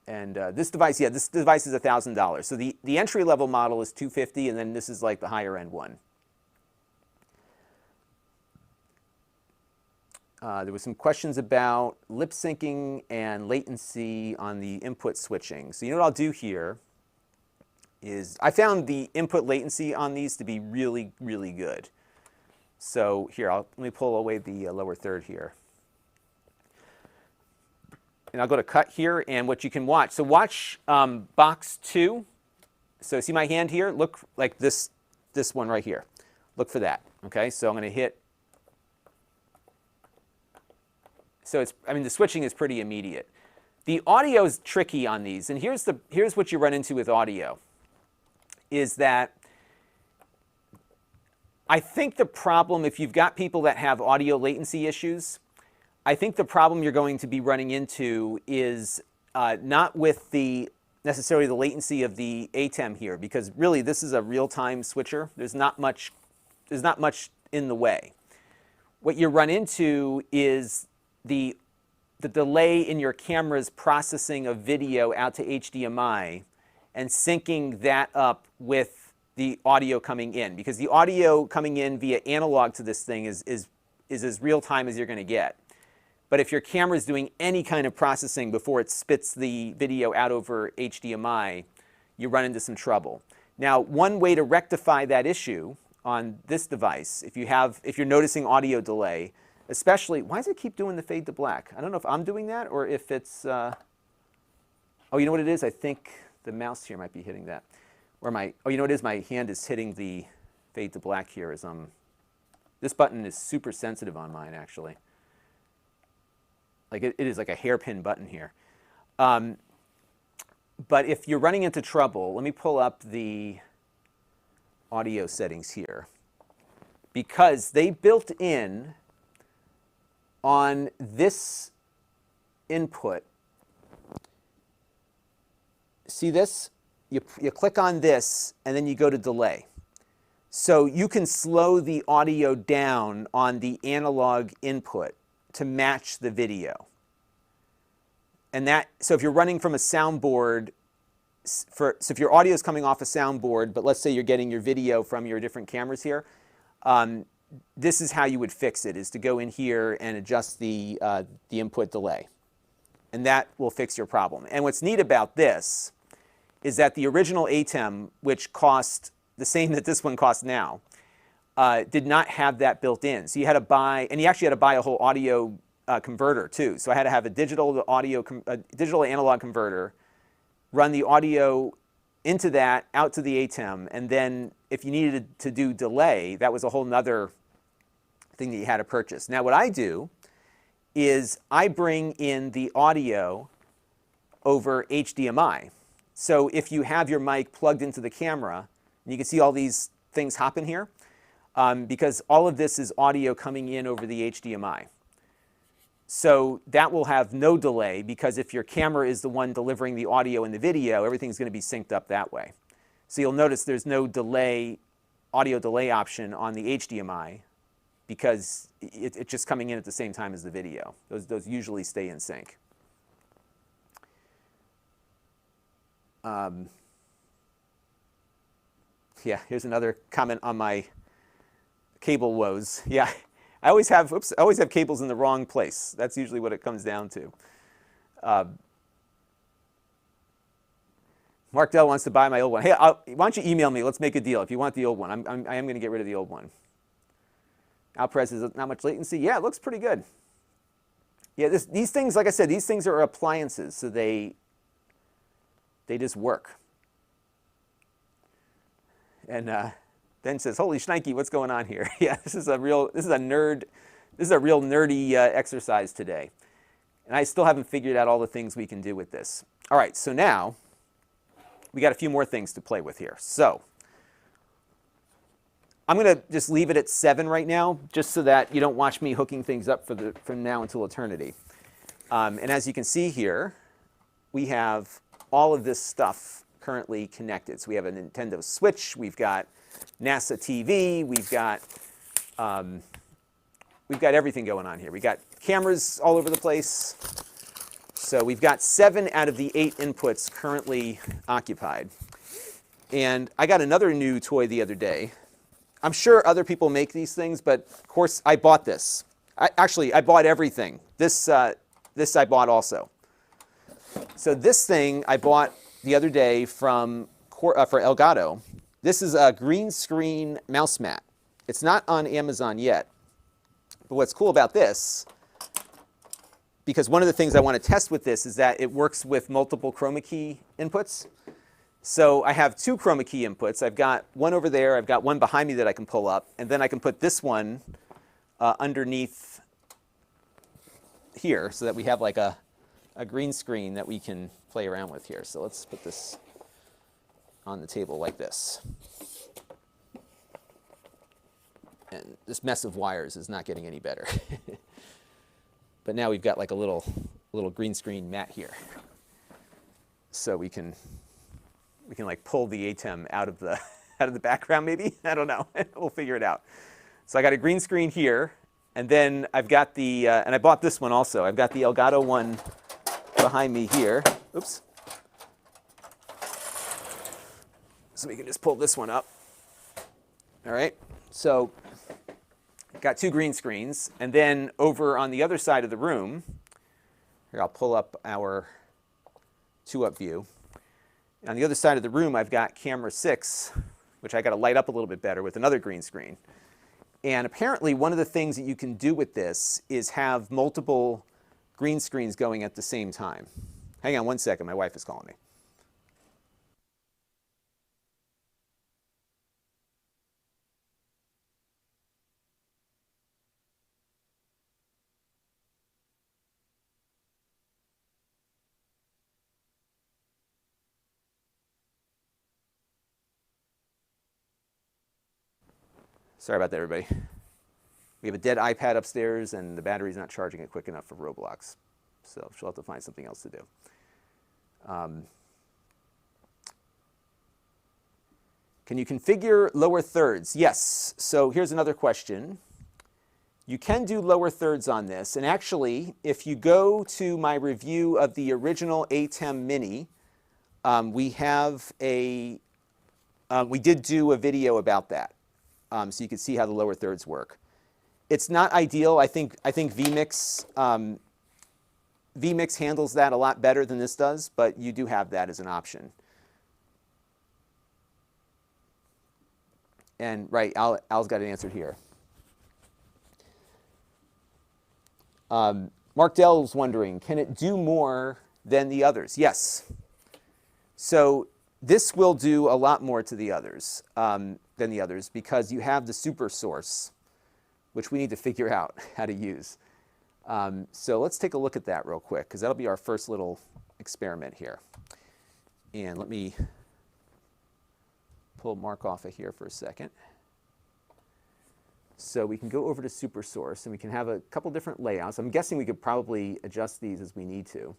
This device, yeah, this device is $1,000. So the entry level model is $250, and then this is like the higher end one. There were some questions about lip syncing and latency on the input switching. So you know what I'll do here is I found the input latency on these to be really, really good. So here, let me pull away the lower third here. And I'll go to cut here, and what you can watch. So watch box 2. So see my hand here? Look like this one right here. Look for that. Okay, so I'm going to hit. So the switching is pretty immediate. The audio is tricky on these, and here's what you run into with audio, is that I think the problem, if you've got people that have audio latency issues, I think the problem you're going to be running into is not with necessarily the latency of the ATEM here, because really this is a real-time switcher. There's not much in the way. What you run into is the delay in your camera's processing of video out to HDMI and syncing that up with the audio coming in, because the audio coming in via analog to this thing is as real time as you're going to get. But if your camera is doing any kind of processing before it spits the video out over HDMI, you run into some trouble. Now, one way to rectify that issue on this device, if you're noticing audio delay, especially, why does it keep doing the fade to black? I don't know if I'm doing that or if it's, oh, you know what it is? I think the mouse here might be hitting that. Or oh, you know what it is? My hand is hitting the fade to black here as this button is super sensitive on mine, actually. Like it is like a hairpin button here. But if you're running into trouble, let me pull up the audio settings here. Because they built in on this input, see this? You click on this, and then you go to delay. So you can slow the audio down on the analog input to match the video. And so if you're running from a soundboard, so if your audio is coming off a soundboard, but let's say you're getting your video from your different cameras here, this is how you would fix it, is to go in here and adjust the input delay. And that will fix your problem. And what's neat about this is that the original ATEM, which cost the same that this one costs now, did not have that built in. So you had to buy, and you actually had to buy a whole audio converter too. So I had to have a digital to analog converter, run the audio into that, out to the ATEM, and then if you needed to do delay, that was a whole nother thing that you had to purchase. Now what I do is I bring in the audio over HDMI. So if you have your mic plugged into the camera, and you can see all these things hopping here, because all of this is audio coming in over the HDMI. So that will have no delay, because if your camera is the one delivering the audio and the video, everything's going to be synced up that way. So you'll notice there's no audio delay option on the HDMI, because it's just coming in at the same time as the video. Those usually stay in sync. Yeah, here's another comment on my cable woes. Yeah, I always have cables in the wrong place. That's usually what it comes down to. Mark Dell wants to buy my old one. Hey, why don't you email me? Let's make a deal. If you want the old one, I am going to get rid of the old one. Alprez is not much latency. Yeah, it looks pretty good. Yeah, these things, like I said, these things are appliances, so they just work. And Ben says, "Holy shnikey, what's going on here?" Yeah, this is a real nerdy exercise today, and I still haven't figured out all the things we can do with this. All right, so now we got a few more things to play with here. So I'm going to just leave it at 7 right now, just so that you don't watch me hooking things up from now until eternity. And as you can see here, we have all of this stuff currently connected. So we have a Nintendo Switch, we've got NASA TV, we've got everything going on here. We've got cameras all over the place. So we've got 7 out of the 8 inputs currently occupied. And I got another new toy the other day. I'm sure other people make these things, but of course I bought this. I bought everything. This I bought also. So this thing I bought the other day for Elgato. This is a green screen mouse mat. It's not on Amazon yet. But what's cool about this, because one of the things I want to test with this is that it works with multiple chroma key inputs. So I have 2 chroma key inputs. I've got one over there. I've got one behind me that I can pull up. And then I can put this one underneath here so that we have like a green screen that we can play around with here. So let's put this on the table like this. And this mess of wires is not getting any better. But now we've got like a little green screen mat here. So we can like pull the ATEM out of the background maybe. I don't know. We'll figure it out. So I got a green screen here, and then I've got and I bought this one also. I've got the Elgato one behind me here. Oops. So we can just pull this one up. All right. So got 2 green screens, and then over on the other side of the room, here I'll pull up our 2-up view. On the other side of the room, I've got camera 6, which I got to light up a little bit better with another green screen. And apparently one of the things that you can do with this is have multiple green screens going at the same time. Hang on one second, my wife is calling me. Sorry about that, everybody. We have a dead iPad upstairs, and the battery's not charging it quick enough for Roblox. So she'll have to find something else to do. Can you configure lower thirds? Yes. So here's another question. You can do lower thirds on this. And actually, if you go to my review of the original ATEM Mini, we did do a video about that. So you can see how the lower thirds work. It's not ideal. I think vMix handles that a lot better than this does, but you do have that as an option. And right, Al's got it answered here. Mark Dell's wondering, can it do more than the others? Yes. So this will do a lot more to the others than the others because you have the super source, which we need to figure out how to use. So let's take a look at that real quick, because that'll be our first little experiment here. And let me pull Mark off of here for a second. So we can go over to super source, and we can have a couple different layouts. I'm guessing we could probably adjust these as we need to.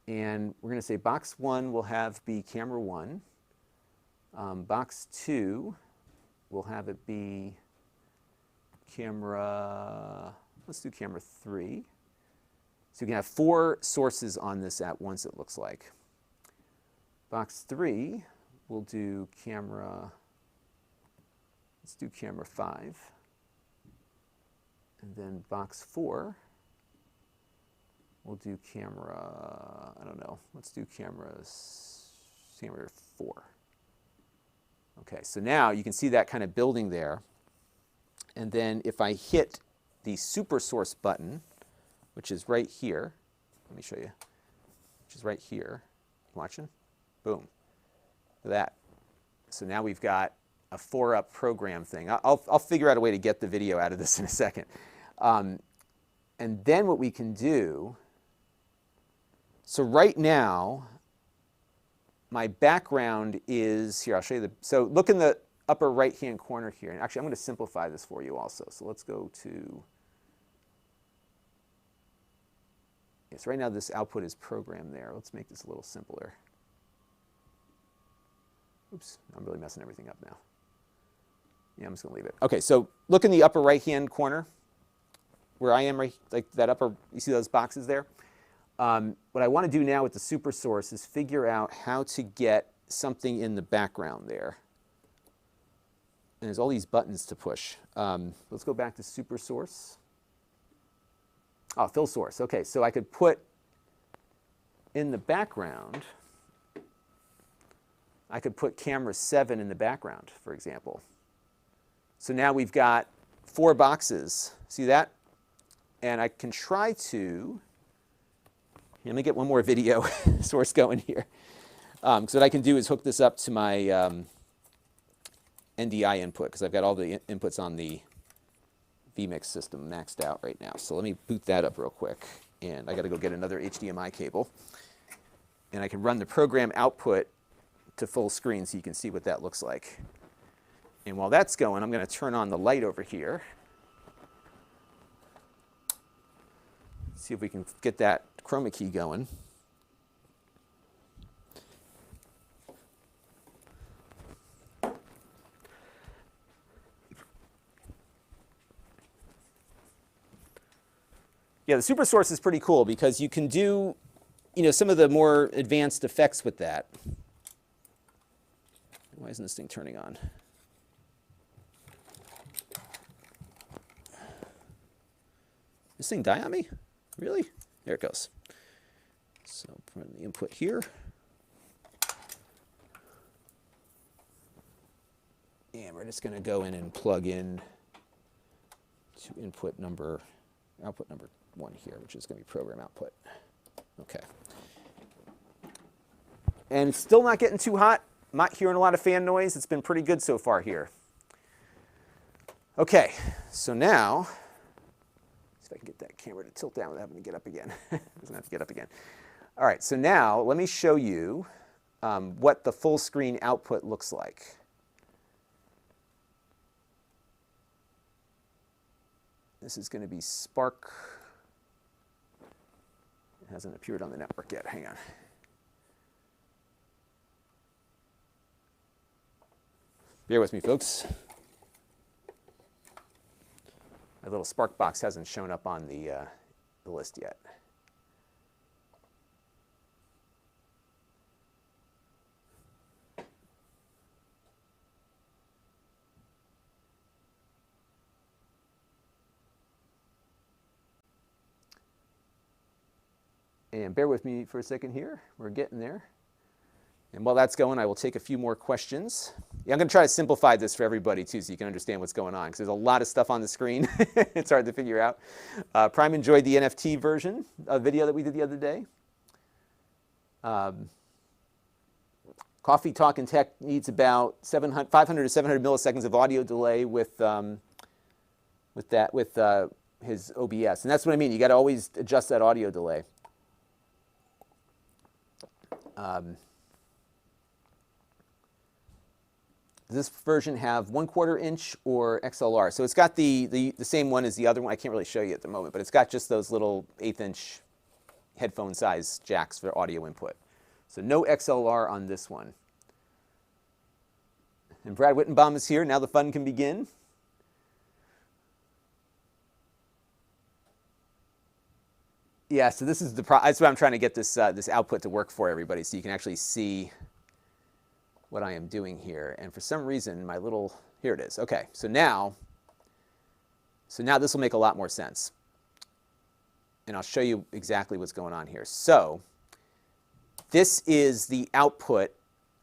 And we're going to say box 1 will be camera 1. Box 2 will have it be camera, let's do camera 3. So you can have 4 sources on this at once, it looks like. Box 3 will do camera Let's do camera 5. And then box 4, we'll do camera, I don't know, let's do camera 4. Okay, so now you can see that kind of building there. And then if I hit the super source button, which is right here, let me show you, which is right here, watching? Boom, look at that. So now we've got a 4-up program thing. I'll figure out a way to get the video out of this in a second. And then what we can do, so right now, my background is here. I'll show you so look in the upper right-hand corner here. And actually, I'm going to simplify this for you also. So let's go to, yes, right now this output is programmed there. Let's make this a little simpler. Oops, I'm really messing everything up now. Yeah, I'm just going to leave it. Okay, so look in the upper right-hand corner where I am, right, like that upper, you see those boxes there? What I want to do now with the super source is figure out how to get something in the background there. And there's all these buttons to push. Let's go back to super source. Oh, fill source. Okay, so I could put in the background, I could put camera 7 in the background, for example. So now we've got 4 boxes. See that? And I can try to, let me get one more video source going here. So what I can do is hook this up to my NDI input, because I've got all the inputs on the vMix system maxed out right now. So let me boot that up real quick. And I got to go get another HDMI cable. And I can run the program output to full screen so you can see what that looks like. And while that's going, I'm going to turn on the light over here. See if we can get that chroma key going. Yeah, the super source is pretty cool because you can do, some of the more advanced effects with that. Why isn't this thing turning on? This thing die on me? Really? There it goes. So put the input here. And we're just going to go in and plug in to output number 1 here, which is going to be program output. Okay. And it's still not getting too hot. I'm not hearing a lot of fan noise. It's been pretty good so far here. Okay, so now, see if I can get that camera to tilt down without having to get up again. Doesn't have to get up again. All right, so now let me show you what the full screen output looks like. This is going to be Spark. It hasn't appeared on the network yet. Hang on. Bear with me, folks. My little Spark box hasn't shown up on the list yet. And bear with me for a second here. We're getting there. And while that's going, I will take a few more questions. Yeah, I'm going to try to simplify this for everybody, too, so you can understand what's going on, because there's a lot of stuff on the screen. It's hard to figure out. Prime enjoyed the NFT version of video that we did the other day. Coffee Talk and Tech needs about 500 to 700 milliseconds of audio delay with his OBS. And that's what I mean. You got to always adjust that audio delay. Does this version have 1/4 inch or XLR? So it's got the same one as the other one. I can't really show you at the moment, but it's got just those little 1/8 inch headphone size jacks for audio input. So no XLR on this one. And Brad Wittenbaum is here. Now the fun can begin. Yeah, so this is that's why I'm trying to get this this output to work for everybody, so you can actually see what I am doing here. And for some reason, my little, here it is. Okay, so now this will make a lot more sense. And I'll show you exactly what's going on here. So this is the output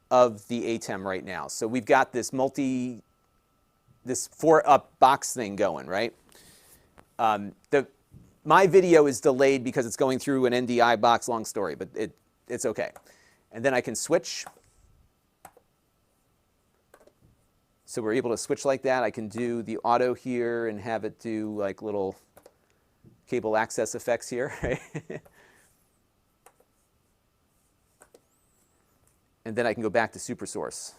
of the ATEM right now. So we've got this this 4-up box thing going, right? My video is delayed because it's going through an NDI box, long story, but it's okay. And then I can switch. So we're able to switch like that. I can do the auto here and have it do like little cable access effects here, right? And then I can go back to super source.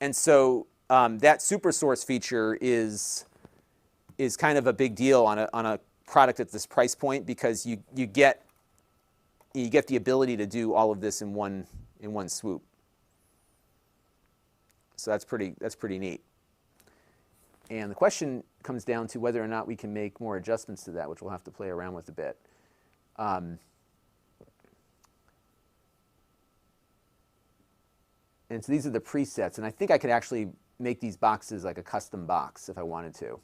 And so that super source feature is kind of a big deal on a product at this price point, because you get the ability to do all of this in one swoop. So that's pretty neat. And the question comes down to whether or not we can make more adjustments to that, which we'll have to play around with a bit. And so these are the presets, and I think I could actually make these boxes like a custom box if I wanted to.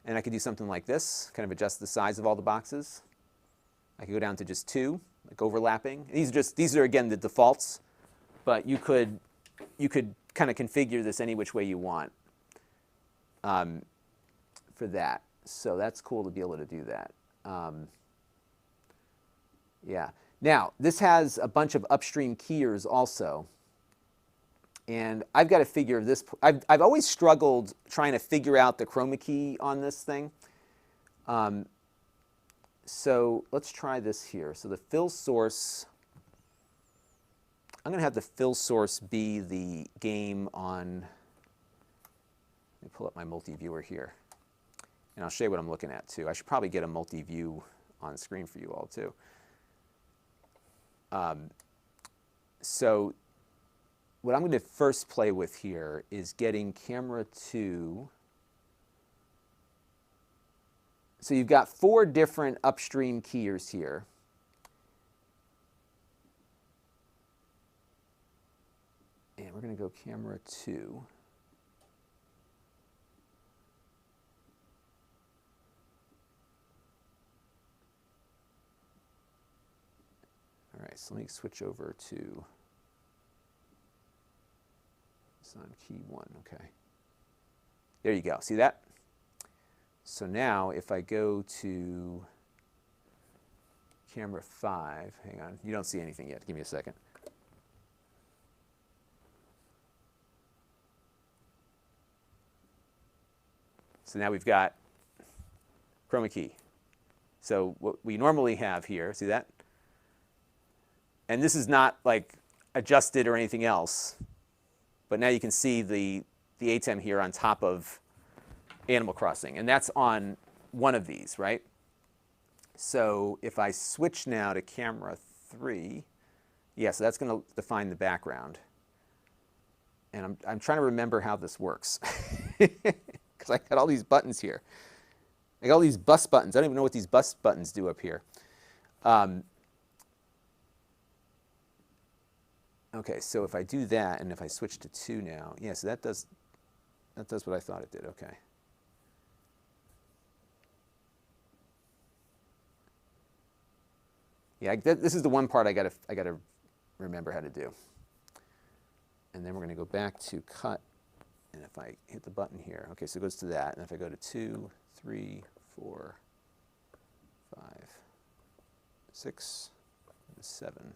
And I could do something like this, kind of adjust the size of all the boxes. I could go down to just 2, like overlapping. These are again the defaults, but you could kind of configure this any which way you want for that. So that's cool to be able to do that. Yeah. Now, this has a bunch of upstream keyers also. And I've got to figure this. I've always struggled trying to figure out the chroma key on this thing. So let's try this here. So the fill source, I'm going to have the fill source be the game on, let me pull up my multi-viewer here. And I'll show you what I'm looking at too. I should probably get a multi-view on screen for you all too. So what I'm going to first play with here is getting camera 2. So you've got 4 different upstream keyers here. And we're going to go camera 2. All right, so let me switch over to on key 1, okay. There you go, see that? So now if I go to camera 5, hang on, you don't see anything yet, give me a second. So now we've got chroma key. So what we normally have here, see that? And this is not like adjusted or anything else. But now you can see the ATEM here on top of Animal Crossing. And that's on one of these, right? So if I switch now to camera 3, yeah, so that's going to define the background. And I'm trying to remember how this works. Because I got all these buttons here. I got all these bus buttons. I don't even know what these bus buttons do up here. Okay, so if I do that, and if I switch to 2 now, yeah, so that does what I thought it did, okay. Yeah, this is the one part I gotta remember how to do. And then we're gonna go back to cut, and if I hit the button here, okay, so it goes to that, and if I go to 2, 3, 4, 5, 6, 7.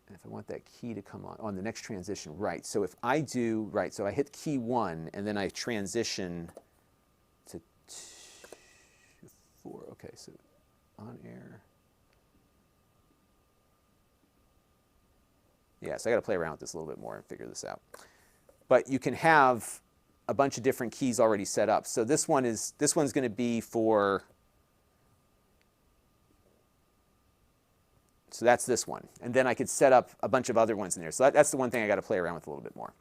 And if I want that key to come on the next transition, right. So if I do, right, so I hit key 1, and then I transition to 4. Okay, so on air. Yeah, so I got to play around with this a little bit more and figure this out. But you can have a bunch of different keys already set up. So this one's going to be for, so that's this one. And then I could set up a bunch of other ones in there. So that's the one thing I got to play around with a little bit more.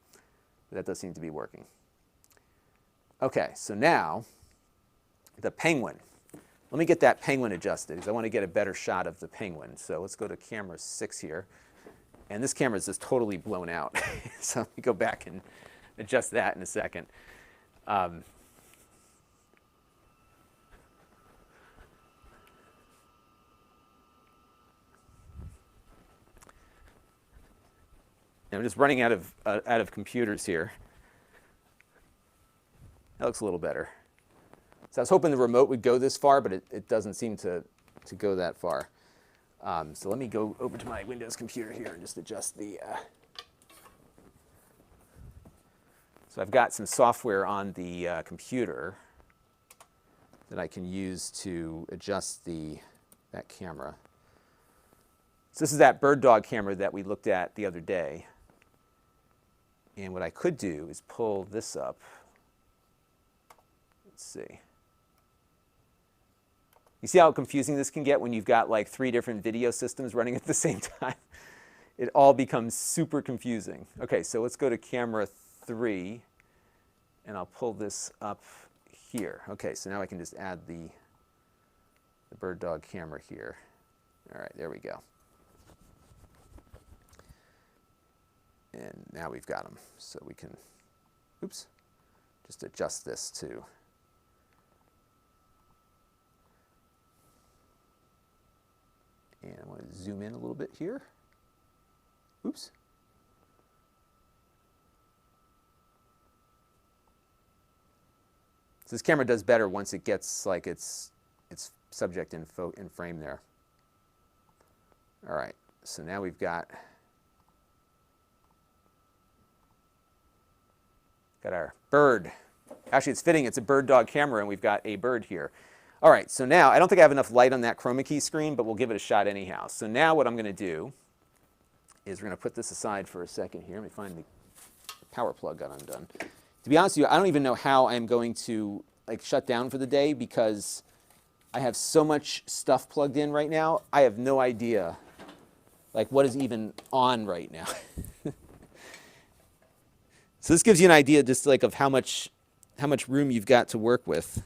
But that does seem to be working. Okay, so now the penguin. let me get that penguin adjusted because I want to get a better shot of the penguin. So let's go to camera 6 here. And this camera is just totally blown out. So let me go back and adjust that in a second. Now I'm just running out of computers here. That looks a little better. So I was hoping the remote would go this far, but it doesn't seem to go that far. So let me go over to my Windows computer here and just adjust the... So I've got some software on the computer that I can use to adjust that camera. So this is that bird dog camera that we looked at the other day. And what I could do is pull this up. Let's see. You see how confusing this can get when you've got like 3 different video systems running at the same time? It all becomes super confusing. Okay, so let's go to camera 3, and I'll pull this up here. Okay, so now I can just add the bird dog camera here. All right, there we go. And now we've got them. So we can, oops, just adjust this too. And I want to zoom in a little bit here. Oops. So this camera does better once it gets like its subject in frame there. All right, so now we've got our bird. Actually, it's fitting. It's a bird dog camera, and we've got a bird here. All right, so now, I don't think I have enough light on that chroma key screen, but we'll give it a shot anyhow. So now what I'm going to do is we're going to put this aside for a second here. Let me find the power plug got undone. To be honest with you, I don't even know how I'm going to like shut down for the day because I have so much stuff plugged in right now. I have no idea like what is even on right now. So this gives you an idea just like of how much room you've got to work with.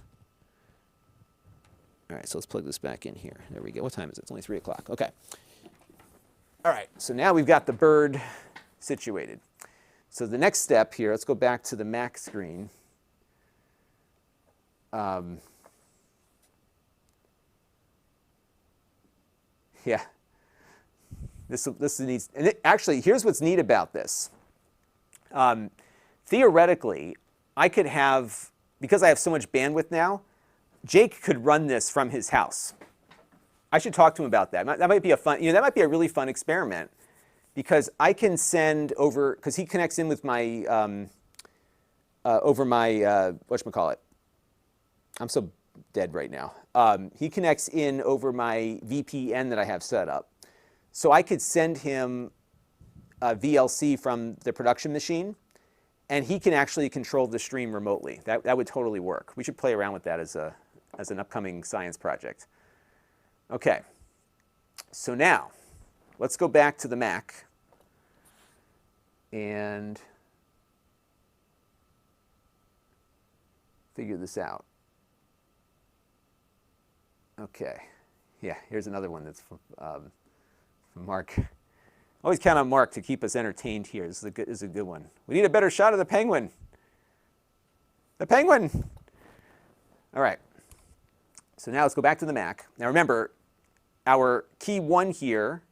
All right, so let's plug this back in here. There we go. What time is it? It's only 3 o'clock. Okay. All right, so now we've got the bird situated. So the next step here, let's go back to the Mac screen. Yeah. This needs, and actually, here's what's neat about this. Theoretically, I could have, because I have so much bandwidth now, Jake could run this from his house. I should talk to him about that. That might be a fun, that might be a really fun experiment because I can send over, because he connects in with my, over my, whatchamacallit. I'm so dead right now. He connects in over my VPN that I have set up. So I could send him a VLC from the production machine, and he can actually control the stream remotely. That would totally work. We should play around with that as an upcoming science project. Okay, so now let's go back to the Mac and figure this out. Okay, yeah, here's another one that's from Mark. Always count on Mark to keep us entertained here. This is a good one. We need a better shot of the penguin. The penguin! All right. So now let's go back to the Mac. Now remember, our key 1 here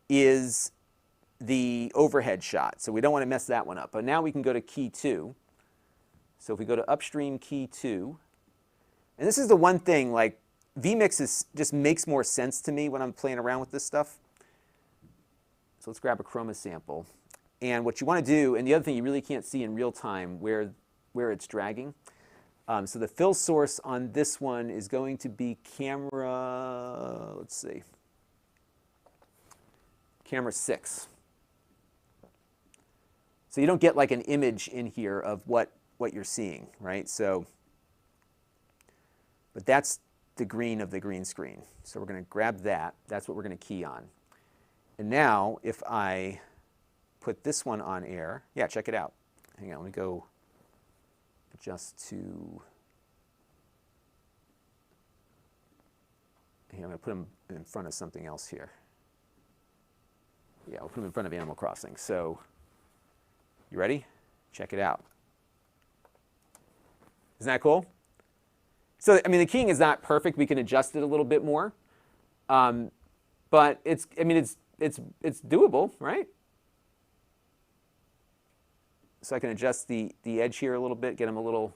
is the overhead shot. So we don't want to mess that one up. But now we can go to key 2. So if we go to upstream key 2, and this is the one thing, like vMix just makes more sense to me when I'm playing around with this stuff. So let's grab a chroma sample. And what you want to do, and the other thing you really can't see in real time where it's dragging. So the fill source on this one is going to be camera, let's see, camera 6. So you don't get like an image in here of what you're seeing, right? So, but that's the green of the green screen. So we're going to grab that. That's what we're going to key on. And now if I put this one on air, yeah, check it out. Hang on, let me go adjust to, Here, I'm going to put them in front of something else here. Yeah, I'll put them in front of Animal Crossing. So, you ready? Check it out. Isn't that cool? So, I mean, the keying is not perfect. We can adjust it a little bit more. But it's doable, right? So I can adjust the edge here a little bit, get them a little.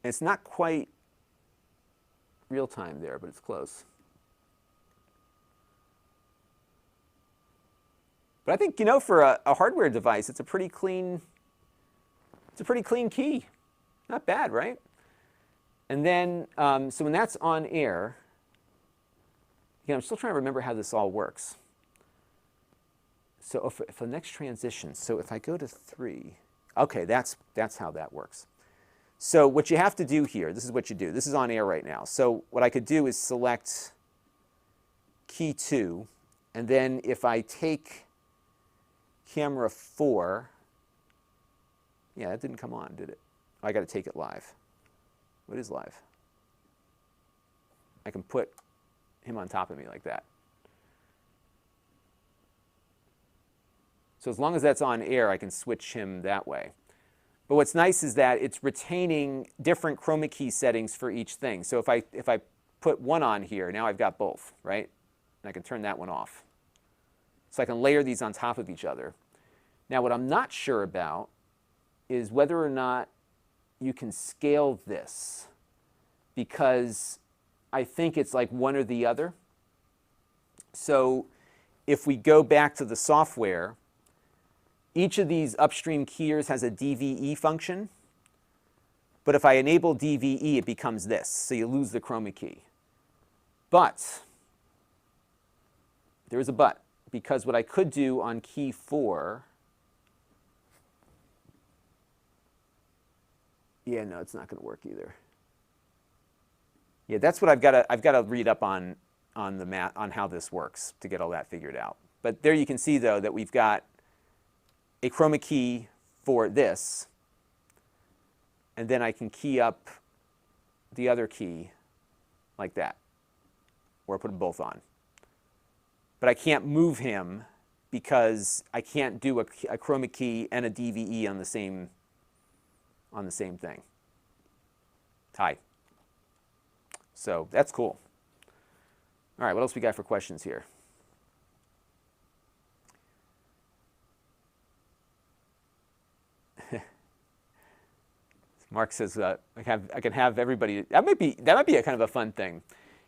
And it's not quite real time there, but it's close. But I think, you know, for a hardware device, it's a pretty clean key. Not bad, right? And then, so when that's on air, again, I'm still trying to remember how this all works. So if the next transition, so if I go to 3, okay, that's how that works. So what you have to do here, this is what you do. This is on air right now. So what I could do is select key 2, and then if I take camera 4, yeah, that didn't come on, did it? Oh, I got to take it live. What is live? I can put him on top of me like that. So as long as that's on air, I can switch him that way. But what's nice is that it's retaining different chroma key settings for each thing. So if I put one on here, now I've got both, right? And I can turn that one off. So I can layer these on top of each other. Now what I'm not sure about is whether or not you can scale this, because I think it's like one or the other. So if we go back to the software, each of these upstream keyers has a DVE function. But if I enable DVE, it becomes this. So you lose the chroma key. But there is a but, because what I could do on key 4, yeah, no, it's not going to work either. Yeah, that's what I've got to read up on how this works to get all that figured out. But there you can see, though, that we've got a chroma key for this, and then I can key up the other key like that, or put them both on. But I can't move him because I can't do a chroma key and a DVE on the same thing. Hi. So that's cool. All right, what else we got for questions here? Mark says I can have everybody. That might be a kind of a fun thing.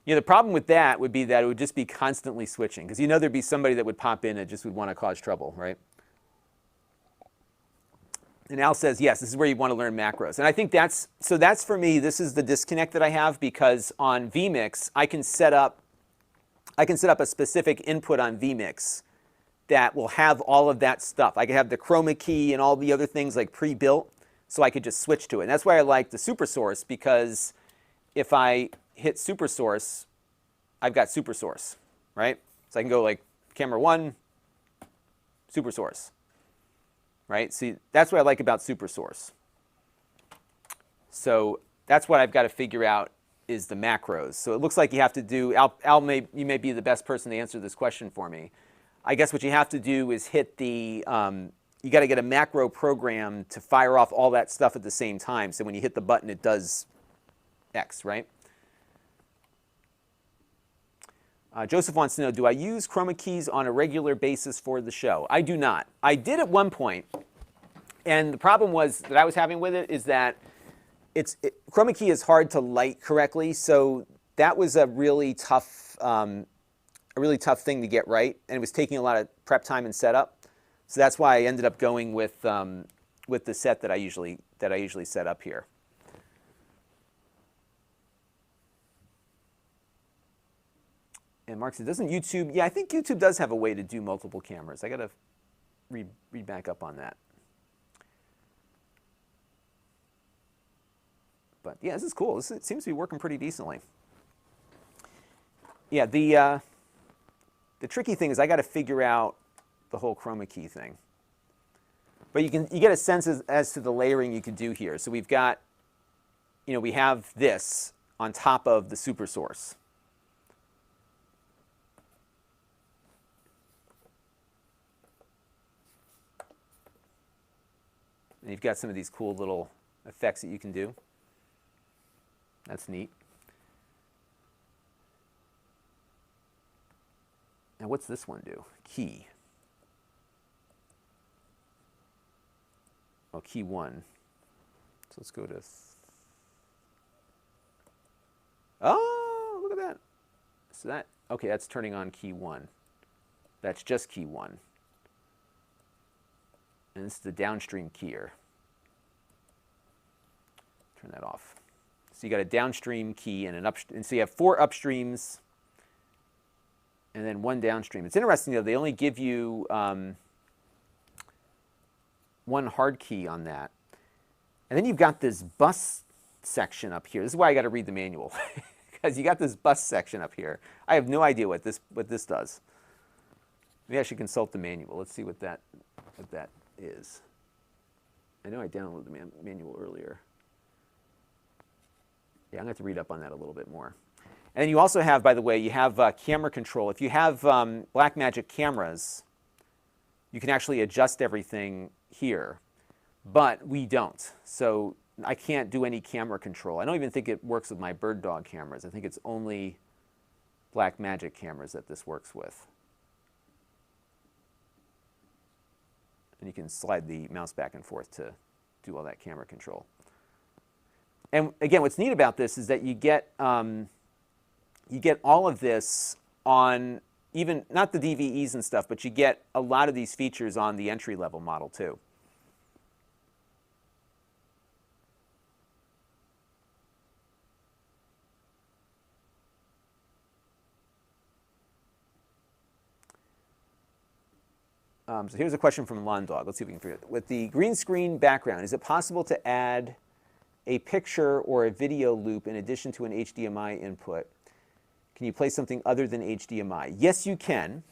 You know, the problem with that would be that it would just be constantly switching, because you know there'd be somebody that would pop in and just would want to cause trouble, right? And Al says, yes, this is where you want to learn macros. And I think that's for me, this is the disconnect that I have, because on vMix, I can set up a specific input on vMix that will have all of that stuff. I could have the chroma key and all the other things like pre-built, so I could just switch to it. And that's why I like the super source, because if I hit super source, I've got super source, right? So I can go like camera 1, super source, right? See, that's what I like about super source. So that's what I've got to figure out is the macros. So it looks like you have to do, you may be the best person to answer this question for me. I guess what you have to do is hit the, you got to get a macro program to fire off all that stuff at the same time. So when you hit the button, it does X, right? Joseph wants to know, do I use chroma keys on a regular basis for the show? I do not. I did at one point, and the problem that I was having with it is that chroma key is hard to light correctly, so that was a really tough thing to get right, and it was taking a lot of prep time and setup. So that's why I ended up going with the set that I usually set up here. And Mark said, doesn't YouTube? Yeah, I think YouTube does have a way to do multiple cameras. I got to read back up on that. But yeah, this is cool. It seems to be working pretty decently. Yeah, the tricky thing is I got to figure out the whole chroma key thing. But you get a sense as to the layering you can do here. So we've got, we have this. on top of the super source. And you've got some of these cool little effects that you can do. That's neat. Now what's this one do? Key. Oh, key 1. So let's go to... Oh, look at that. So that, okay, that's turning on key 1. That's just key 1. And this is the downstream keyer. Turn that off. So you got a downstream key and an upstream. And so you have 4 upstreams and then 1 downstream. It's interesting, though, they only give you 1 hard key on that. And then you've got this bus section up here. This is why I got to read the manual. Because you got this bus section up here. I have no idea what this does. Maybe I should consult the manual. Let's see what that is. I know I downloaded the manual earlier. Yeah, I'm going to have to read up on that a little bit more. And then you also have, by the way, you have camera control. If you have Blackmagic cameras, you can actually adjust everything here, but we don't. So I can't do any camera control. I don't even think it works with my bird dog cameras. I think it's only Blackmagic cameras that this works with. And you can slide the mouse back and forth to do all that camera control. And again, what's neat about this is that you get all of this on even, not the DVEs and stuff, but you get a lot of these features on the entry-level model too. So here's a question from Lon Dog. Let's see if we can figure it out. With the green screen background, is it possible to add a picture or a video loop in addition to an HDMI input? Can you play something other than HDMI? Yes, you can.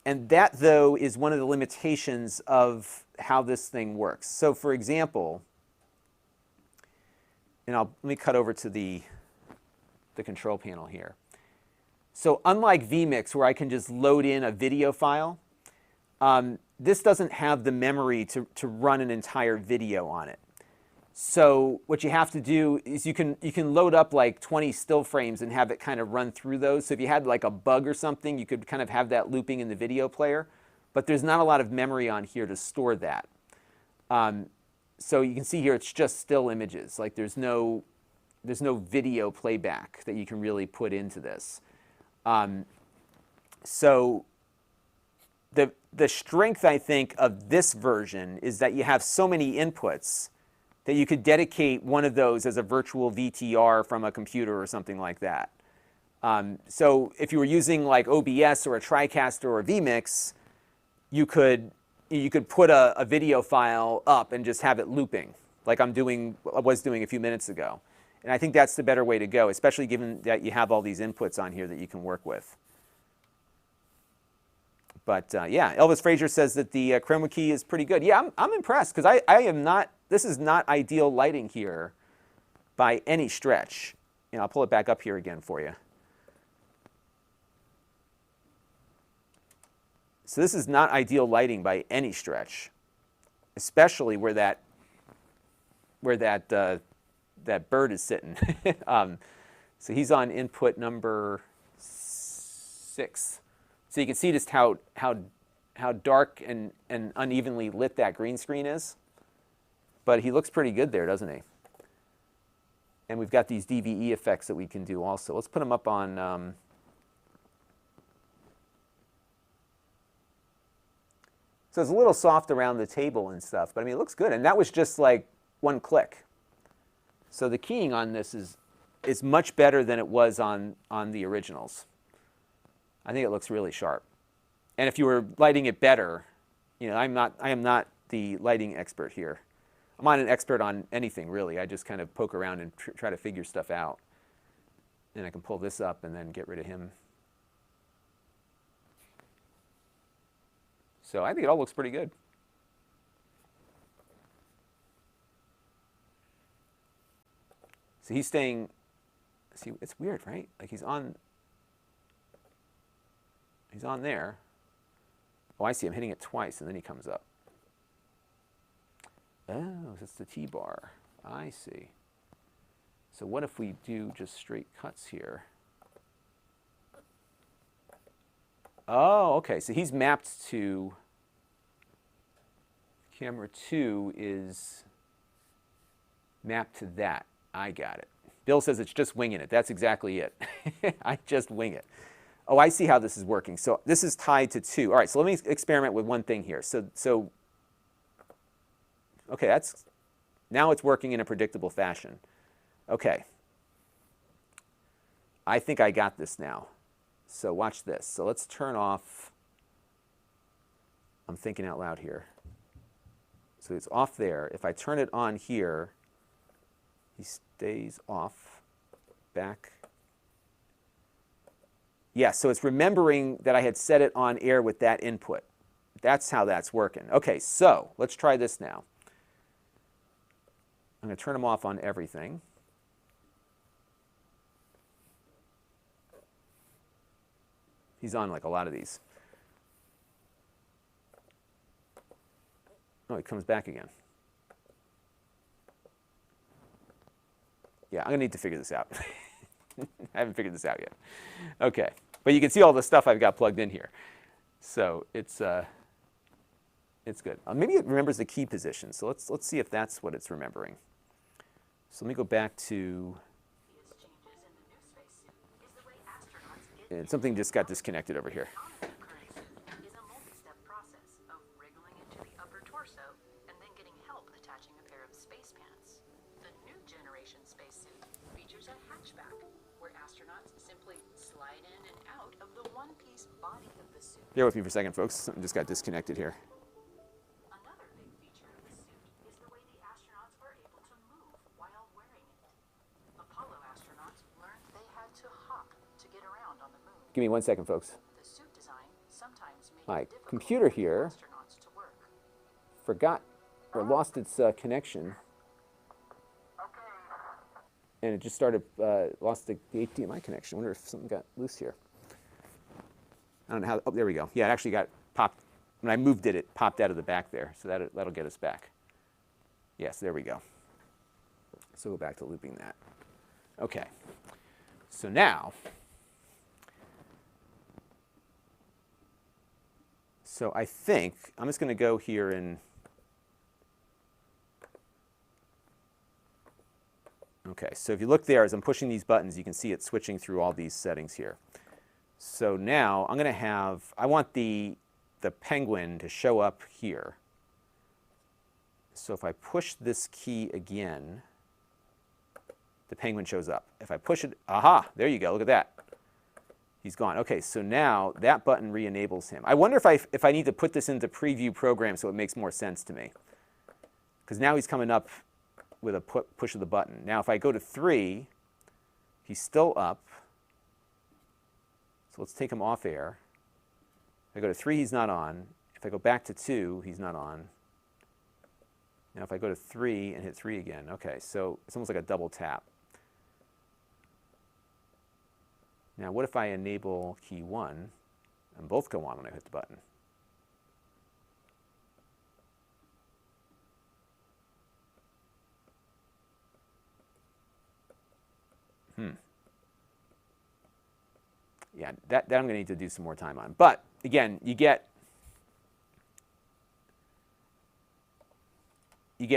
And that, though, is one of the limitations of how this thing works. So, for example, and let me cut over to the control panel here. So unlike vMix, where I can just load in a video file, this doesn't have the memory to run an entire video on it. So what you have to do is you can load up like 20 still frames and have it kind of run through those. So if you had like a bug or something, you could kind of have that looping in the video player. But there's not a lot of memory on here to store that. So you can see here it's just still images. Like there's no video playback that you can really put into this. So the strength, I think, of this version is that you have so many inputs that you could dedicate one of those as a virtual VTR from a computer or something like that. So if you were using like OBS or a TriCaster or a vMix, you could put a video file up and just have it looping, like I was doing a few minutes ago. And I think that's the better way to go, especially given that you have all these inputs on here that you can work with. But yeah, Elvis Frazier says that the chroma key is pretty good. Yeah, I'm impressed because I am not. This is not ideal lighting here by any stretch. You know, I'll pull it back up here again for you. So this is not ideal lighting by any stretch, especially where that bird is sitting. So he's on input number 6. So you can see just how dark and unevenly lit that green screen is. But he looks pretty good there, doesn't he? And we've got these DVE effects that we can do also. Let's put them up on... So it's a little soft around the table and stuff, but I mean, it looks good. And that was just like one click. So the keying on this is much better than it was on the originals. I think it looks really sharp. And if you were lighting it better, you know, I am not the lighting expert here. I'm not an expert on anything, really. I just kind of poke around and try to figure stuff out. And I can pull this up and then get rid of him. So I think it all looks pretty good. So he's staying See, it's weird, right? Like he's on there. Oh, I see, I'm hitting it twice and then he comes up. Oh, that's the T-bar. I see. So what if we do just straight cuts here? Oh, okay, so he's mapped to, camera 2 is mapped to that. I got it. Bill says it's just winging it. That's exactly it. I just wing it. Oh, I see how this is working. So this is tied to 2. All right, so let me experiment with one thing here. So okay, now it's working in a predictable fashion. Okay. I think I got this now. So watch this. So let's turn off, I'm thinking out loud here. So it's off there. If I turn it on here, he stays off, back. Yeah, so it's remembering that I had set it on air with that input. That's how that's working. Okay, so let's try this now. I'm going to turn them off on everything. He's on like a lot of these. Oh, he comes back again. Yeah, I'm going to need to figure this out. I haven't figured this out yet. Okay, but you can see all the stuff I've got plugged in here. So it's good. Maybe it remembers the key position. So let's see if that's what it's remembering. So let me go back to, and something just got disconnected over here. Bear with me for a second, folks. Something just got disconnected here. Another big feature of the suit is the way the astronauts are able to move while wearing it. Apollo astronauts learned they had to hop to get around on the moon. Give me 1 second, folks. The suit design sometimes made My it difficult computer for here astronauts to work. forgot or lost its connection. And it just started, lost the HDMI connection. I wonder if something got loose here. I don't know how, oh, there we go. Yeah, it actually got popped. When I moved it, it popped out of the back there. So that'll get us back. Yes, there we go. So go back to looping that. Okay. So now, so I think I'm just going to go here and, okay, so if you look there, as I'm pushing these buttons, you can see it switching through all these settings here. So now I'm going to have, I want the penguin to show up here. So if I push this key again, the penguin shows up. If I push it, aha, there you go, look at that. He's gone. Okay, so now that button re-enables him. I wonder if I need to put this into preview program so it makes more sense to me. Because now he's coming up with a push of the button. Now if I go to 3, he's still up. So let's take him off air. If I go to 3, he's not on. If I go back to 2, he's not on. Now if I go to 3 and hit 3 again, okay, so it's almost like a double tap. Now what if I enable key 1 and both go on when I hit the button? Yeah, that I'm going to need to do some more time on. But again, you get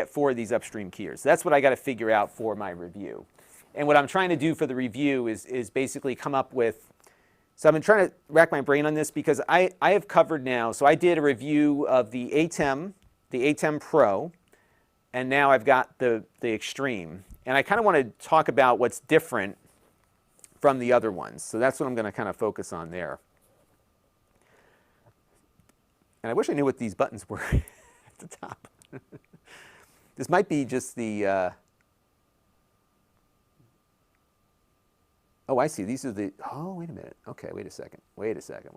4 of these upstream keyers. So that's what I got to figure out for my review. And what I'm trying to do for the review is basically come up with, so I've been trying to rack my brain on this because I have covered now, so I did a review of the ATEM Pro, and now I've got the Extreme. And I kind of want to talk about what's different from the other ones. So that's what I'm going to kind of focus on there. And I wish I knew what these buttons were at the top. This might be just the, oh, I see. These are the, oh, wait a minute. Okay, wait a second. Wait a second.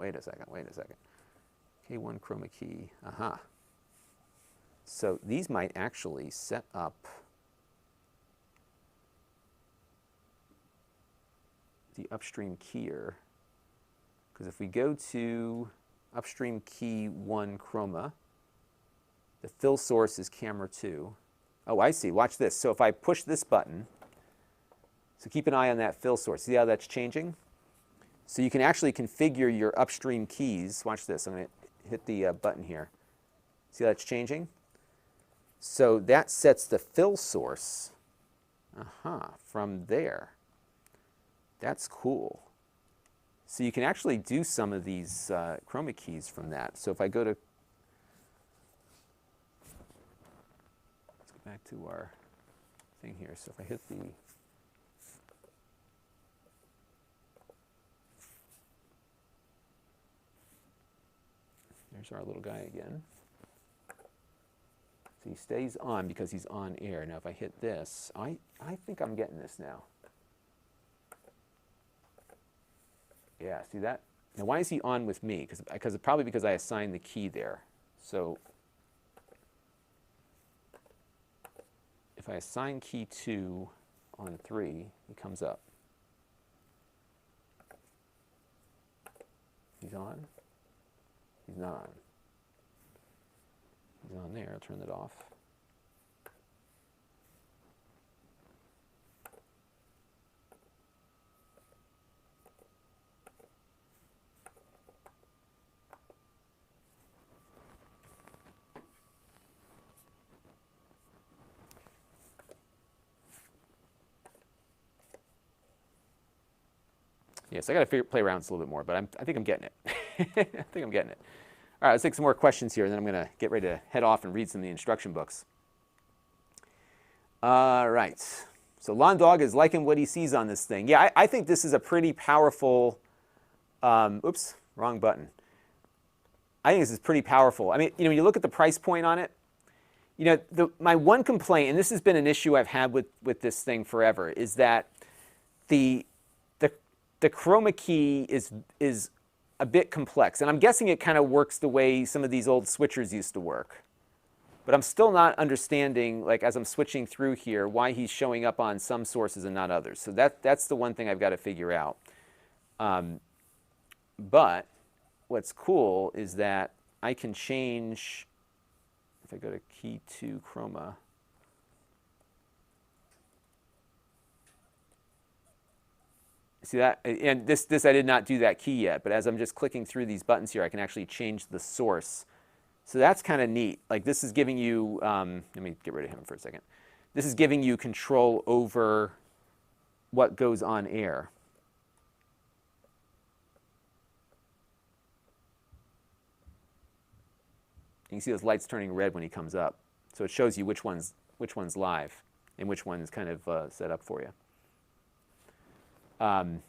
K1 chroma key. Aha. So these might actually set up the upstream keyer. Because if we go to upstream key 1 chroma, the fill source is camera 2. Oh, I see. Watch this. So if I push this button, so keep an eye on that fill source. See how that's changing? So you can actually configure your upstream keys. Watch this. I'm going to hit the button here. See how that's changing? So that sets the fill source from there. That's cool. So you can actually do some of these chroma keys from that. So if I go to, let's go back to our thing here. So if I hit the, there's our little guy again. So he stays on because he's on air. Now if I hit this, I think I'm getting this now. Yeah, see that? Now why is he on with me? Probably because I assigned the key there. So if I assign key 2 on 3, he comes up. He's on. He's not on. He's on there. I'll turn that off. Yes, I got to play around with this a little bit more, but I think I'm getting it. I think I'm getting it. All right, let's take some more questions here, and then I'm going to get ready to head off and read some of the instruction books. All right. So Lon Dog is liking what he sees on this thing. Yeah, I think this is a pretty powerful, oops, wrong button. I think this is pretty powerful. I mean, when you look at the price point on it, my one complaint, and this has been an issue I've had with this thing forever, is that the chroma key is a bit complex. And I'm guessing it kind of works the way some of these old switchers used to work. But I'm still not understanding, like as I'm switching through here, why he's showing up on some sources and not others. So that's the one thing I've got to figure out. But what's cool is that I can change, if I go to key 2 chroma, see that? And this I did not do that key yet, but as I'm just clicking through these buttons here, I can actually change the source. So that's kind of neat. Like this is giving you, let me get rid of him for a second. This is giving you control over what goes on air. You can see those lights turning red when he comes up. So it shows you which one's live and which one's kind of set up for you. So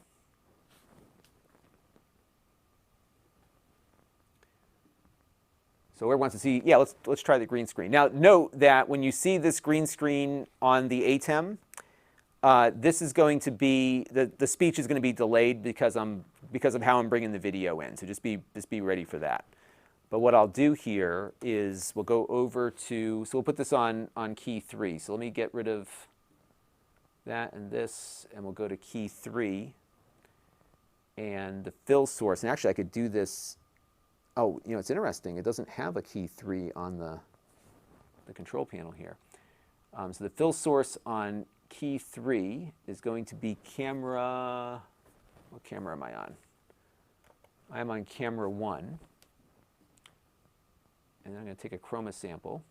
whoever wants to see, yeah, let's try the green screen. Now note that when you see this green screen on the ATEM, this is going to be, the speech is going to be delayed because of how I'm bringing the video in. So just be ready for that. But what I'll do here is we'll go over to, so we'll put this on key 3. So let me get rid of that and this, and we'll go to key 3 and the fill source. And actually I could do this, oh, it's interesting. It doesn't have a key 3 on the control panel here. So the fill source on key 3 is going to be camera, what camera am I on? I'm on camera 1. And then I'm going to take a chroma sample.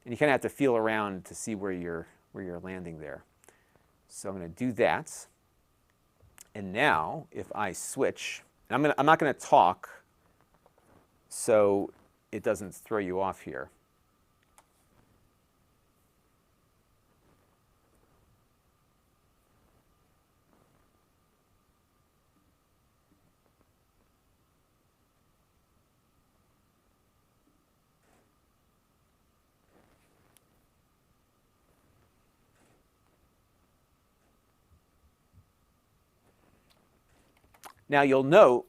And you kind of have to feel around to see where you're landing there. So I'm going to do that. And now, if I switch, and I'm not going to talk so it doesn't throw you off here. Now you'll note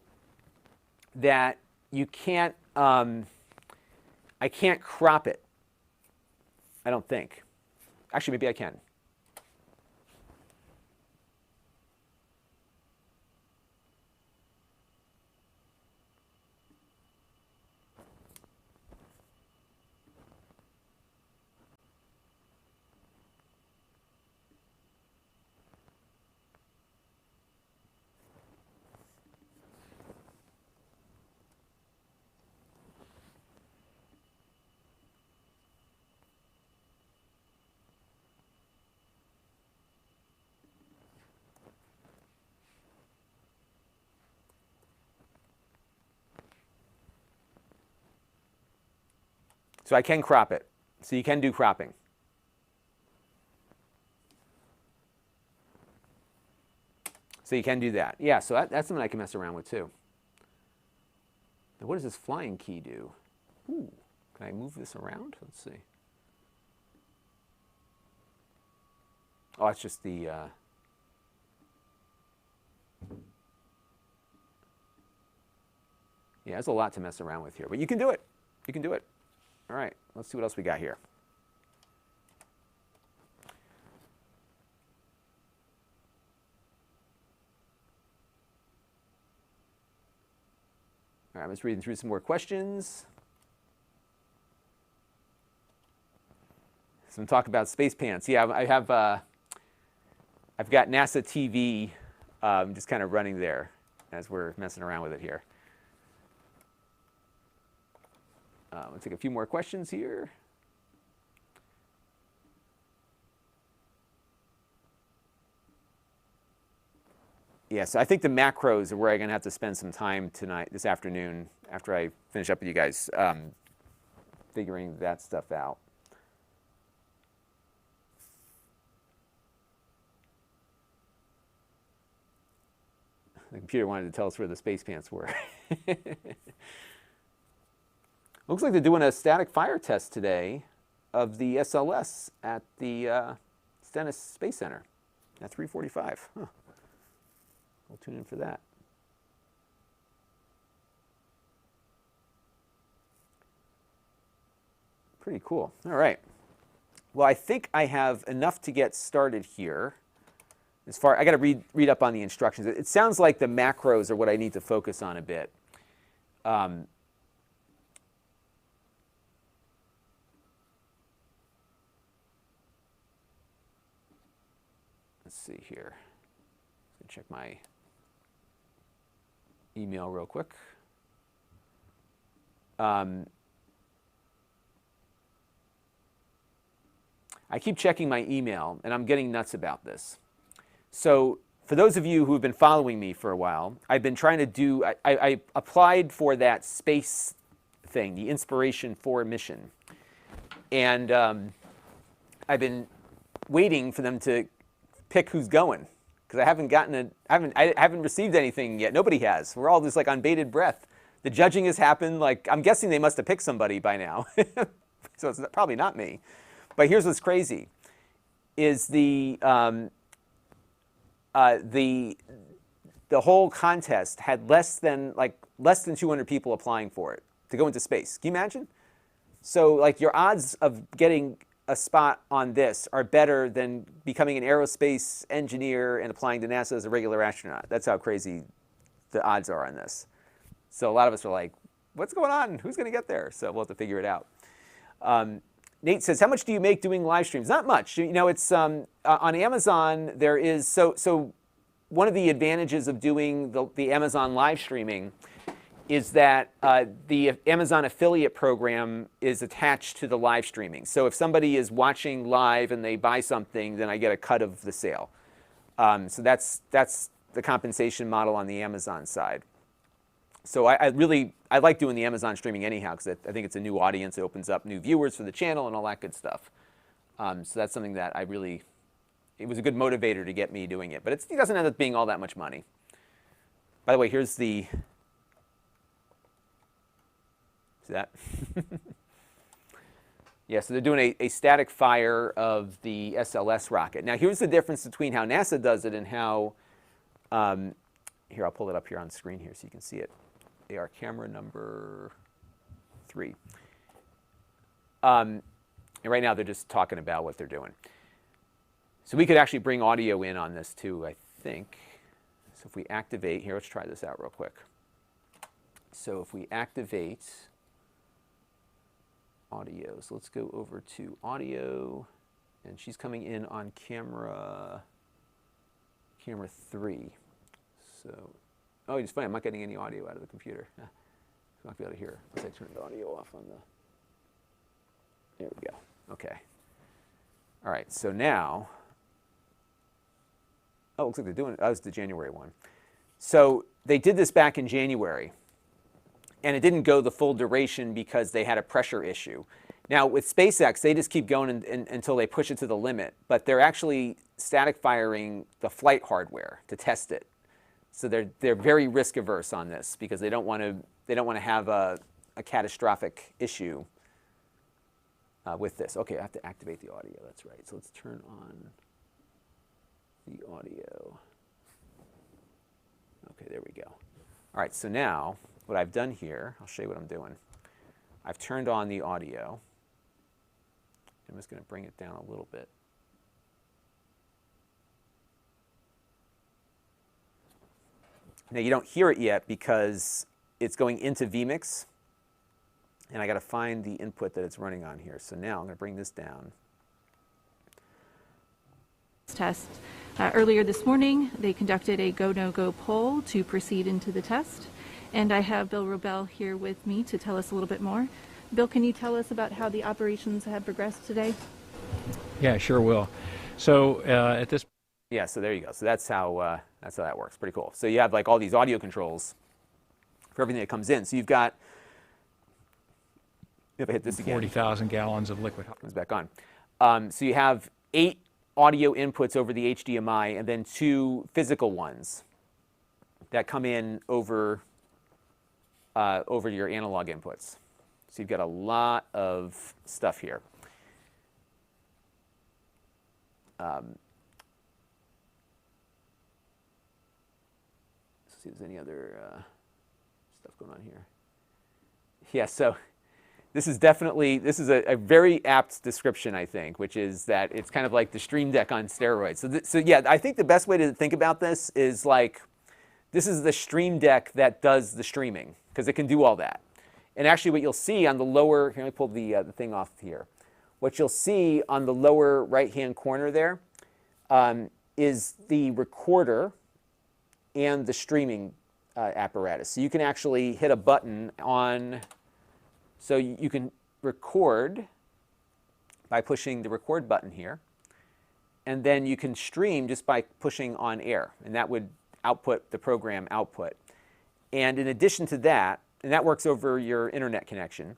that you can't, I can't crop it, I don't think. Actually, maybe I can. So I can crop it. So you can do cropping. So you can do that. Yeah, so that's something I can mess around with too. Now what does this flying key do? Ooh, can I move this around? Let's see. Oh, it's just the... yeah, there's a lot to mess around with here, but you can do it. You can do it. All right, let's see what else we got here. All right, I'm just reading through some more questions. Some talk about space pants. Yeah, I've got NASA.TV just kind of running there as we're messing around with it here. Let's take a few more questions here. Yeah, so I think the macros are where I'm going to have to spend some time tonight, this afternoon, after I finish up with you guys, figuring that stuff out. The computer wanted to tell us where the space pants were. Looks like they're doing a static fire test today of the SLS at the Stennis Space Center at 3:45. Huh. We'll tune in for that. Pretty cool. All right. Well, I think I have enough to get started here. I got to read up on the instructions. It sounds like the macros are what I need to focus on a bit. Let's see here. Let's check my email real quick. I keep checking my email, and I'm getting nuts about this. So for those of you who have been following me for a while, I've been trying to do, I applied for that space thing, the Inspiration 4 mission. And I've been waiting for them to pick who's going, because I haven't received anything yet. Nobody has. We're all just like on bated breath. The judging has happened. Like, I'm guessing they must have picked somebody by now. So it's probably not me. But here's what's crazy, is the whole contest had less than 200 people applying for it to go into space. Can you imagine? So like your odds of getting a spot on this are better than becoming an aerospace engineer and applying to NASA as a regular astronaut. That's how crazy the odds are on this. So a lot of us are like, what's going on? Who's going to get there? So we'll have to figure it out. Nate says, how much do you make doing live streams? Not much. You know, it's on Amazon. There is so one of the advantages of doing the Amazon live streaming is that the Amazon affiliate program is attached to the live streaming. So if somebody is watching live and they buy something, then I get a cut of the sale. So that's the compensation model on the Amazon side. So I like doing the Amazon streaming anyhow, because I think it's a new audience. It opens up new viewers for the channel and all that good stuff. So that's something that it was a good motivator to get me doing it. But it doesn't end up being all that much money. By the way, here's the... See that? Yeah, so they're doing a static fire of the SLS rocket. Now, here's the difference between how NASA does it and how... here, I'll pull it up here on screen here so you can see it. They are camera number 3. And right now, they're just talking about what they're doing. So we could actually bring audio in on this too, I think. So if we activate, here, let's try this out real quick. So if we activate audio, so let's go over to audio, and she's coming in on camera 3. So, oh, it's funny, I'm not getting any audio out of the computer. I'm not going to be able to hear unless I turn the audio off on the... There we go. Okay. All right, so now... Oh, it looks like they're doing it. That was the January one. So they did this back in January, and it didn't go the full duration because they had a pressure issue. Now with SpaceX, they just keep going until they push it to the limit, but they're actually static firing the flight hardware to test it. So they're very risk averse on this because they don't want to have a catastrophic issue with this. Okay, I have to activate the audio. That's right. So let's turn on the audio. Okay, there we go. All right, so now what I've done here, I'll show you what I'm doing. I've turned on the audio. I'm just going to bring it down a little bit. Now you don't hear it yet because it's going into vMix, and I got to find the input that it's running on here. So now I'm going to bring this down. Test. Earlier this morning, they conducted a go-no-go poll to proceed into the test, and I have Bill Robel here with me to tell us a little bit more. Bill, can you tell us about how the operations have progressed today? Yeah, sure will. So at this. Yeah, so there you go. So that's how that works. Pretty cool. So you have like all these audio controls for everything that comes in. So you've got. If I hit this again, 40,000 gallons of liquid. Comes back on. So you have 8 audio inputs over the HDMI, and then 2 physical ones that come in over your analog inputs. So you've got a lot of stuff here. Let's see if there's any other stuff going on here. Yeah, so this is a very apt description, I think, which is that it's kind of like the Stream Deck on steroids. So yeah, I think the best way to think about this is like, this is the Stream Deck that does the streaming, because it can do all that. And actually what you'll see on the lower, here, let me pull the thing off here. What you'll see on the lower right-hand corner there is the recorder and the streaming apparatus. So you can actually hit a button on. So you can record by pushing the record button here, and then you can stream just by pushing on air, and that would output the program output. And in addition to that, and that works over your internet connection,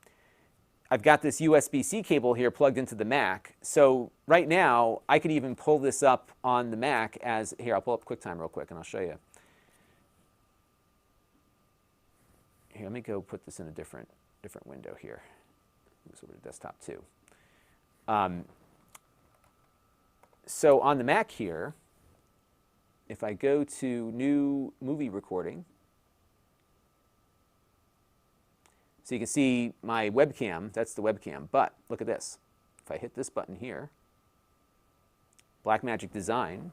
I've got this USB-C cable here plugged into the Mac. So right now, I could even pull this up on the Mac as, here, I'll pull up QuickTime real quick and I'll show you. Here, let me go put this in a different window here. Move this over to desktop too. So on the Mac here, if I go to new movie recording, so you can see my webcam, that's the webcam, but look at this. If I hit this button here, Blackmagic Design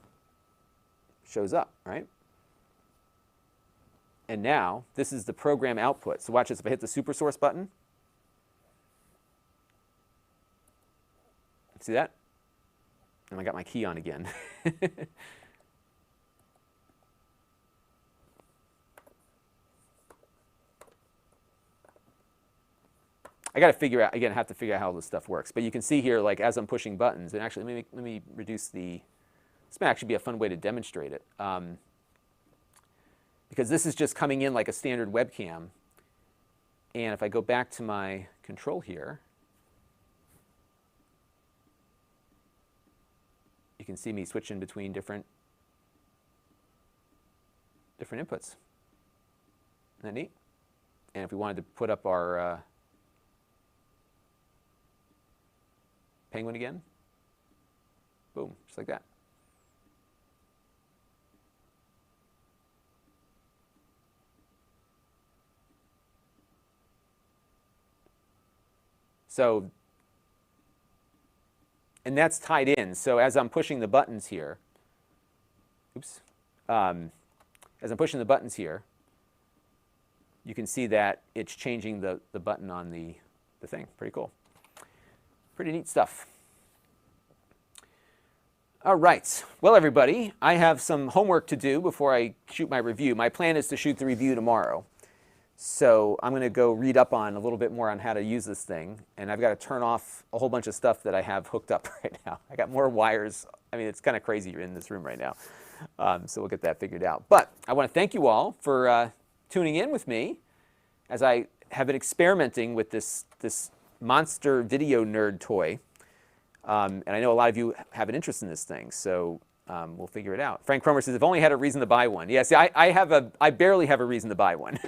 shows up, right? And now, this is the program output. So watch this, if I hit the super source button, see that? And I got my key on again. I got to figure out, again, I have to figure out how this stuff works. But you can see here, like, as I'm pushing buttons, and actually, let me reduce the, this may actually be a fun way to demonstrate it. Because this is just coming in like a standard webcam. And if I go back to my control here, you can see me switching between different inputs. Isn't that neat? And if we wanted to put up our penguin again, boom, just like that. So, and that's tied in. So as I'm pushing the buttons here, oops, as I'm pushing the buttons here, you can see that it's changing the button on the thing. Pretty cool. Pretty neat stuff. All right. Well, everybody, I have some homework to do before I shoot my review. My plan is to shoot the review tomorrow. So I'm going to go read up on a little bit more on how to use this thing. And I've got to turn off a whole bunch of stuff that I have hooked up right now. I got more wires. I mean, it's kind of crazy you're in this room right now. So we'll get that figured out. But I want to thank you all for tuning in with me as I have been experimenting with this monster video nerd toy. And I know a lot of you have an interest in this thing, so we'll figure it out. Frank Cromer says, if only had a reason to buy one. Yeah, see, I barely have a reason to buy one.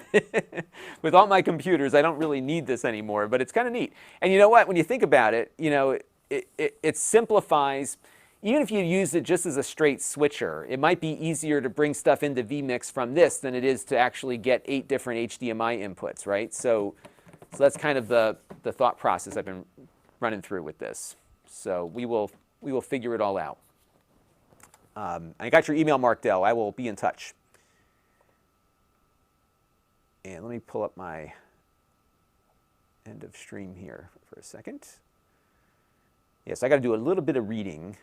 With all my computers, I don't really need this anymore, but it's kind of neat. And you know what? When you think about it, you know, it simplifies. Even if you use it just as a straight switcher, it might be easier to bring stuff into vMix from this than it is to actually get 8 different HDMI inputs, right? So that's kind of the thought process I've been running through with this. So we will figure it all out. I got your email, Mark Dell. I will be in touch. And let me pull up my end of stream here for a second. Yes, I got to do a little bit of reading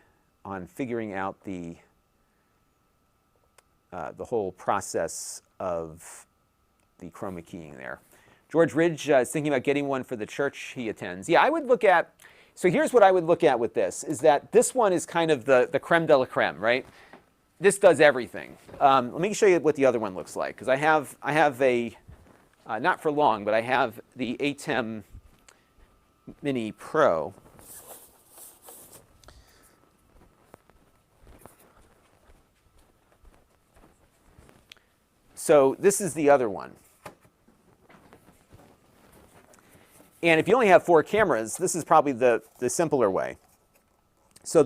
on figuring out the whole process of the chroma keying there. George Ridge is thinking about getting one for the church he attends. Yeah, I would look at, so here's what I would look at with this, is that this one is kind of the creme de la creme, right? This does everything. Let me show you what the other one looks like, because I have a, not for long, but I have the ATEM Mini Pro. So this is the other one. And if you only have 4 cameras, this is probably the simpler way. So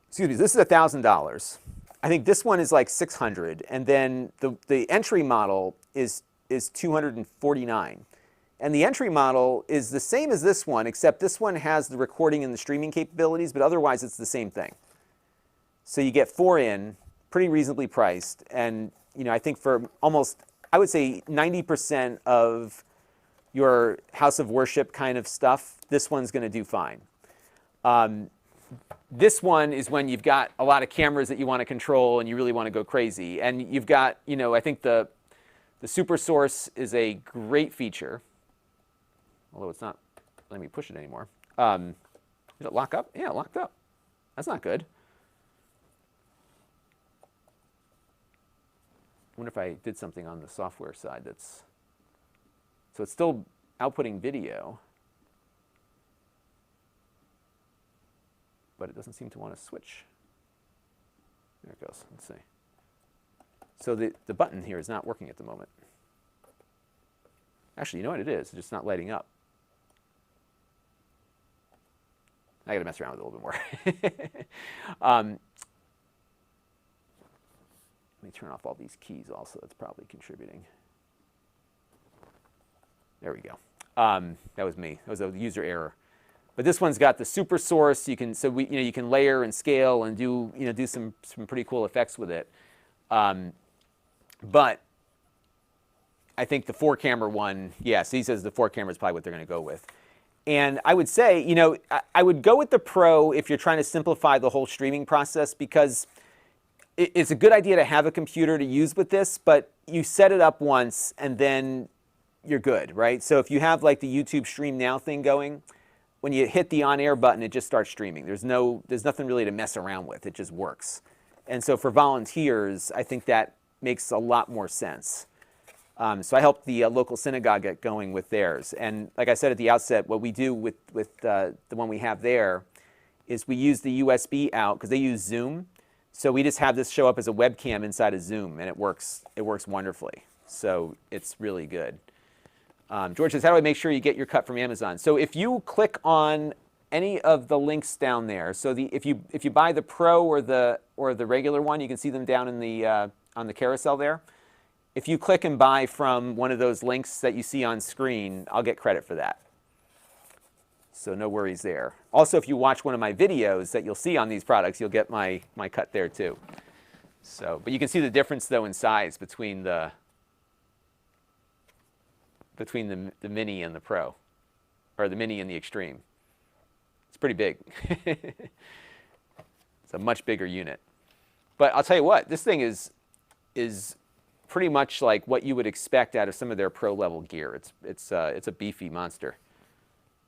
excuse me, this is $1,000. I think this one is like $600, and then the entry model is $249. And the entry model is the same as this one, except this one has the recording and the streaming capabilities, but otherwise it's the same thing. So you get 4 in, pretty reasonably priced, and you know, I think for almost, I would say 90% of your house of worship kind of stuff, this one's going to do fine. This one is when you've got a lot of cameras that you want to control and you really want to go crazy. And you've got, you know, I think the Super Source is a great feature, although it's not letting me push it anymore. Did it lock up? Yeah, it locked up. That's not good. I wonder if I did something on the software side that's, so it's still outputting video, but it doesn't seem to want to switch. There it goes. Let's see. So the button here is not working at the moment. Actually, you know what it is? It's just not lighting up. I got to mess around with it a little bit more. Let me turn off all these keys also. That's probably contributing. There we go. That was me. That was a user error. But this one's got the Super Source. You can you can layer and scale and do some pretty cool effects with it. But I think the 4-camera one, yes, he says the 4 camera is probably what they're going to go with. And I would say, you know, I would go with the Pro if you're trying to simplify the whole streaming process, because it's a good idea to have a computer to use with this, but you set it up once and then you're good, right? So if you have like the YouTube Stream Now thing going, when you hit the on-air button, it just starts streaming. There's nothing really to mess around with. It just works. And so for volunteers, I think that makes a lot more sense. So I helped the local synagogue get going with theirs. And like I said at the outset, what we do with the one we have there is we use the USB out, because they use Zoom. So we just have this show up as a webcam inside of Zoom, and it works wonderfully. So it's really good. George says, how do I make sure you get your cut from Amazon? So if you click on any of the links down there, so if you buy the Pro or the regular one, you can see them down in the on the carousel there. If you click and buy from one of those links that you see on screen, I'll get credit for that. So no worries there. Also, if you watch one of my videos that you'll see on these products, you'll get my cut there too. So, but you can see the difference though in size between the Mini and the Pro, or the Mini and the Extreme. It's pretty big. It's a much bigger unit. But I'll tell you what, this thing is pretty much like what you would expect out of some of their pro level gear. It's a beefy monster,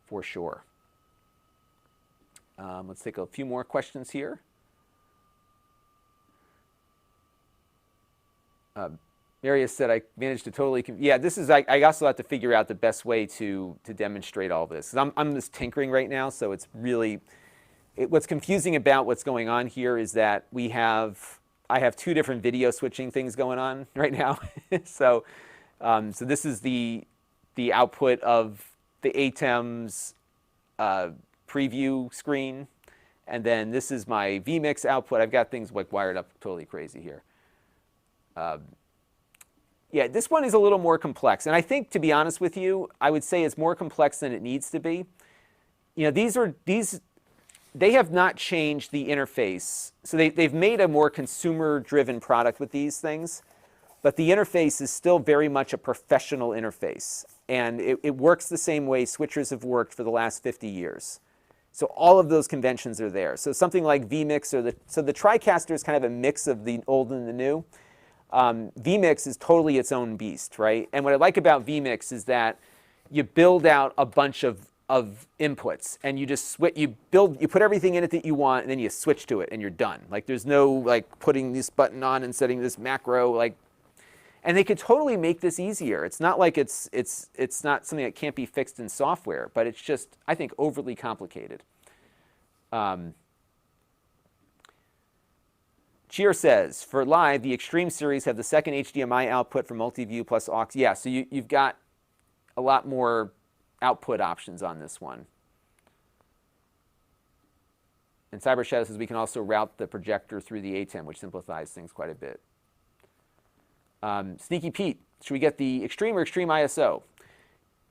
for sure. Let's take a few more questions here. Marius said I managed to totally. Yeah, this is. I also have to figure out the best way to demonstrate all this. I'm just tinkering right now, so it's really. What's confusing about what's going on here is that I have two different video switching things going on right now. So this is the output of the ATEM's preview screen, and then this is my vMix output. I've got things like wired up totally crazy here. Yeah, this one is a little more complex, and I think, to be honest with you, I would say it's more complex than it needs to be. You know, they have not changed the interface. So they've made a more consumer-driven product with these things, but the interface is still very much a professional interface, and it works the same way switchers have worked for the last 50 years. So all of those conventions are there. So something like vMix, so the TriCaster is kind of a mix of the old and the new. vMix is totally its own beast, right? And what I like about vMix is that you build out a bunch of inputs, and you just you put everything in it that you want, and then you switch to it, and you're done. Like there's no like putting this button on and setting this macro, like, and they could totally make this easier. It's not like it's not something that can't be fixed in software, but it's just, I think, overly complicated. Cheer says, for live, the Extreme series have the second HDMI output for multi-view plus aux. Yeah, so you've got a lot more output options on this one. And Cyber Shadow says we can also route the projector through the ATEM, which simplifies things quite a bit. Sneaky Pete, should we get the Extreme or Extreme ISO?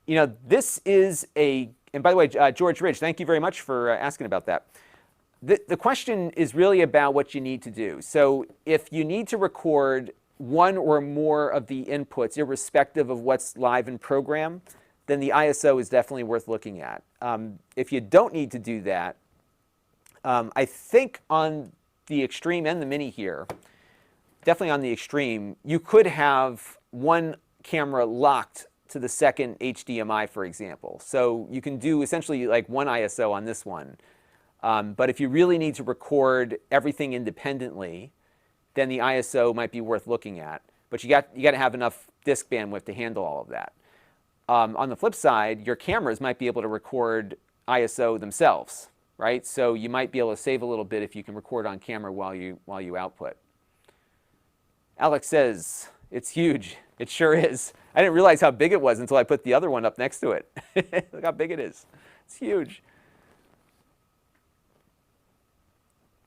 You know, this is and by the way, George Ridge, thank you very much for asking about that. The question is really about what you need to do. So if you need to record one or more of the inputs, irrespective of what's live in program, then the ISO is definitely worth looking at. If you don't need to do that, I think on the Extreme and the Mini here, definitely on the Extreme, you could have one camera locked to the second HDMI, for example. So you can do essentially like one ISO on this one. But if you really need to record everything independently, then the ISO might be worth looking at. But you got to have enough disk bandwidth to handle all of that. On the flip side, your cameras might be able to record ISO themselves, right? So you might be able to save a little bit if you can record on camera while you output. Alex says, it's huge. It sure is. I didn't realize how big it was until I put the other one up next to it. Look how big it is. It's huge.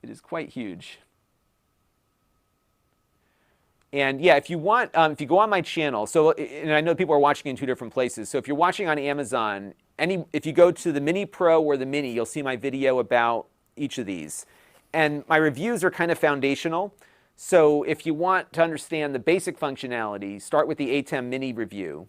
It is quite huge. And yeah, if you want, if you go on my channel, so, and I know people are watching in two different places. So if you're watching on Amazon, if you go to the Mini Pro or the Mini, you'll see my video about each of these. And my reviews are kind of foundational. So if you want to understand the basic functionality, start with the ATEM Mini review.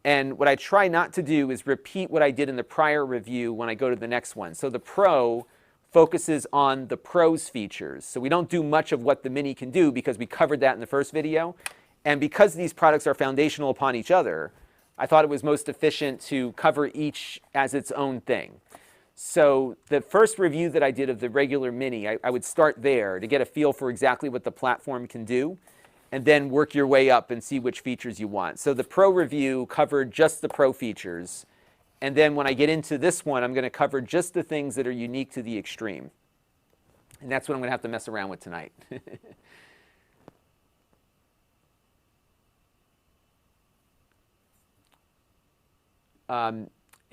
And what I try not to do is repeat what I did in the prior review when I go to the next one. So the Pro focuses on the Pro's features. So we don't do much of what the Mini can do because we covered that in the first video. And because these products are foundational upon each other, I thought it was most efficient to cover each as its own thing. So the first review that I did of the regular Mini, I would start there to get a feel for exactly what the platform can do, and then work your way up and see which features you want. So the Pro review covered just the Pro features. And then when I get into this one, I'm going to cover just the things that are unique to the Extreme. And that's what I'm going to have to mess around with tonight. So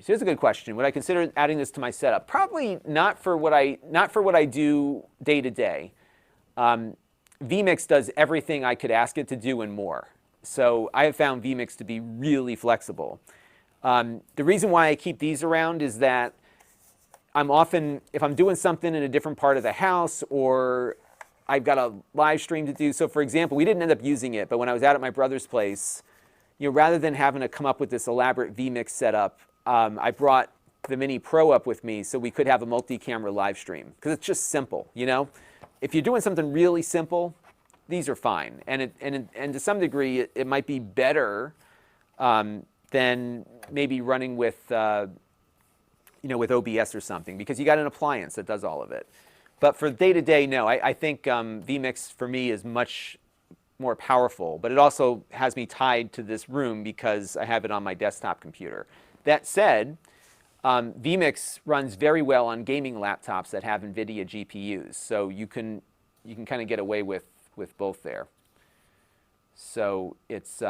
here's a good question. Would I consider adding this to my setup? Probably not for what I do day to day. vMix does everything I could ask it to do and more. So I have found vMix to be really flexible. The reason why I keep these around is that I'm often, if I'm doing something in a different part of the house or I've got a live stream to do. So for example, we didn't end up using it, but when I was out at my brother's place, you know, rather than having to come up with this elaborate vMix setup, I brought the Mini Pro up with me so we could have a multi-camera live stream because it's just simple, you know? If you're doing something really simple, these are fine. And to some degree, it might be better than maybe running with, you know, with OBS or something because you got an appliance that does all of it. But for day-to-day, no. I think vMix for me is much more powerful, but it also has me tied to this room because I have it on my desktop computer. That said, vMix runs very well on gaming laptops that have NVIDIA GPUs, so you can kind of get away with both there. So it's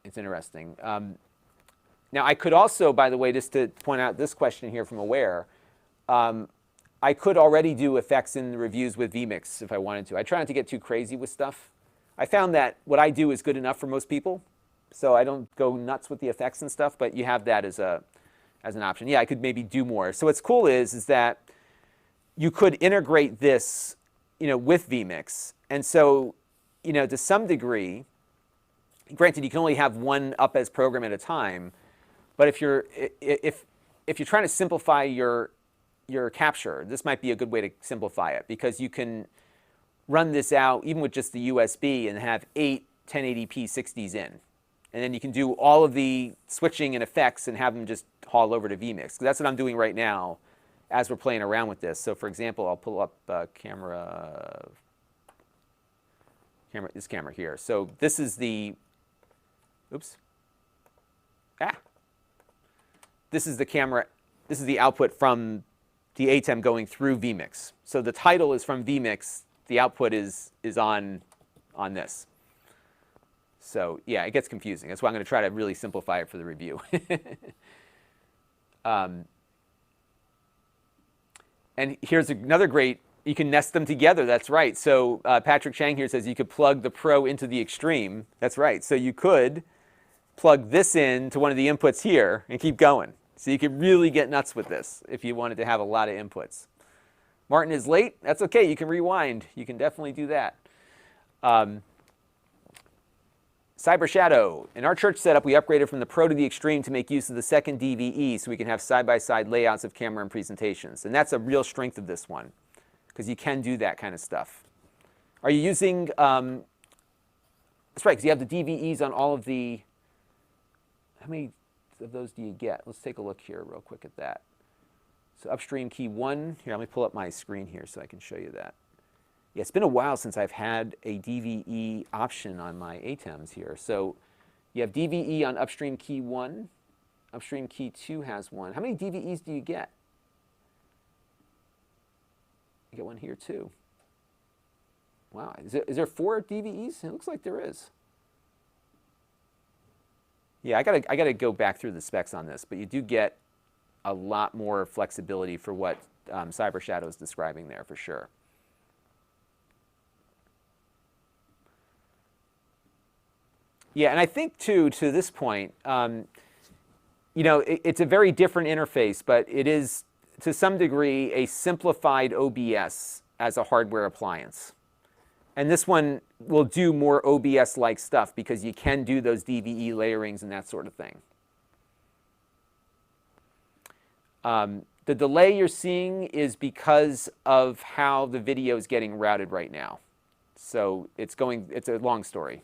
interesting. Now I could also, by the way, just to point out this question here from Aware, I could already do effects in the reviews with vMix if I wanted to. I try not to get too crazy with stuff. I found that what I do is good enough for most people, so I don't go nuts with the effects and stuff, but you have that as an option. Yeah, I could maybe do more. So what's cool is that you could integrate this, with vMix. And so, to some degree, granted you can only have one up-as program at a time, but if you're trying to simplify your capture, this might be a good way to simplify it, because you can run this out even with just the USB and have 8 1080p 60s in. And then you can do all of the switching and effects and have them just haul over to vMix. 'Cause that's what I'm doing right now as we're playing around with this. So for example, I'll pull up this camera here. So this is the, this is the camera, this is the output from the ATEM going through vMix. So the title is from vMix, the output is on this. So yeah, it gets confusing. That's why I'm going to try to really simplify it for the review. And here's another great, you can nest them together, that's right. So Patrick Chang here says you could plug the Pro into the Extreme. That's right. So you could plug this in to one of the inputs here and keep going. So you could really get nuts with this if you wanted to have a lot of inputs. Martin is late. That's okay. You can rewind. You can definitely do that. Cyber Shadow. In our church setup, we upgraded from the Pro to the Extreme to make use of the second DVE so we can have side-by-side layouts of camera and presentations. And that's a real strength of this one, because you can do that kind of stuff. Are you using, that's right, because you have the DVEs on all of the, how many of those do you get? Let's take a look here real quick at that. So upstream key 1, here, let me pull up my screen here so I can show you that. Yeah, it's been a while since I've had a DVE option on my ATEMs here. So you have DVE on upstream key 1. Upstream key 2 has one. How many DVEs do you get? You get one here too. Wow, is there 4 DVEs? It looks like there is. Yeah, I gotta go back through the specs on this, but you do get a lot more flexibility for what Cyber Shadow is describing there for sure. Yeah, and I think too, to this point, it's a very different interface, but it is to some degree a simplified OBS as a hardware appliance. And this one will do more OBS-like stuff because you can do those DVE layerings and that sort of thing. The delay you're seeing is because of how the video is getting routed right now. So it's a long story.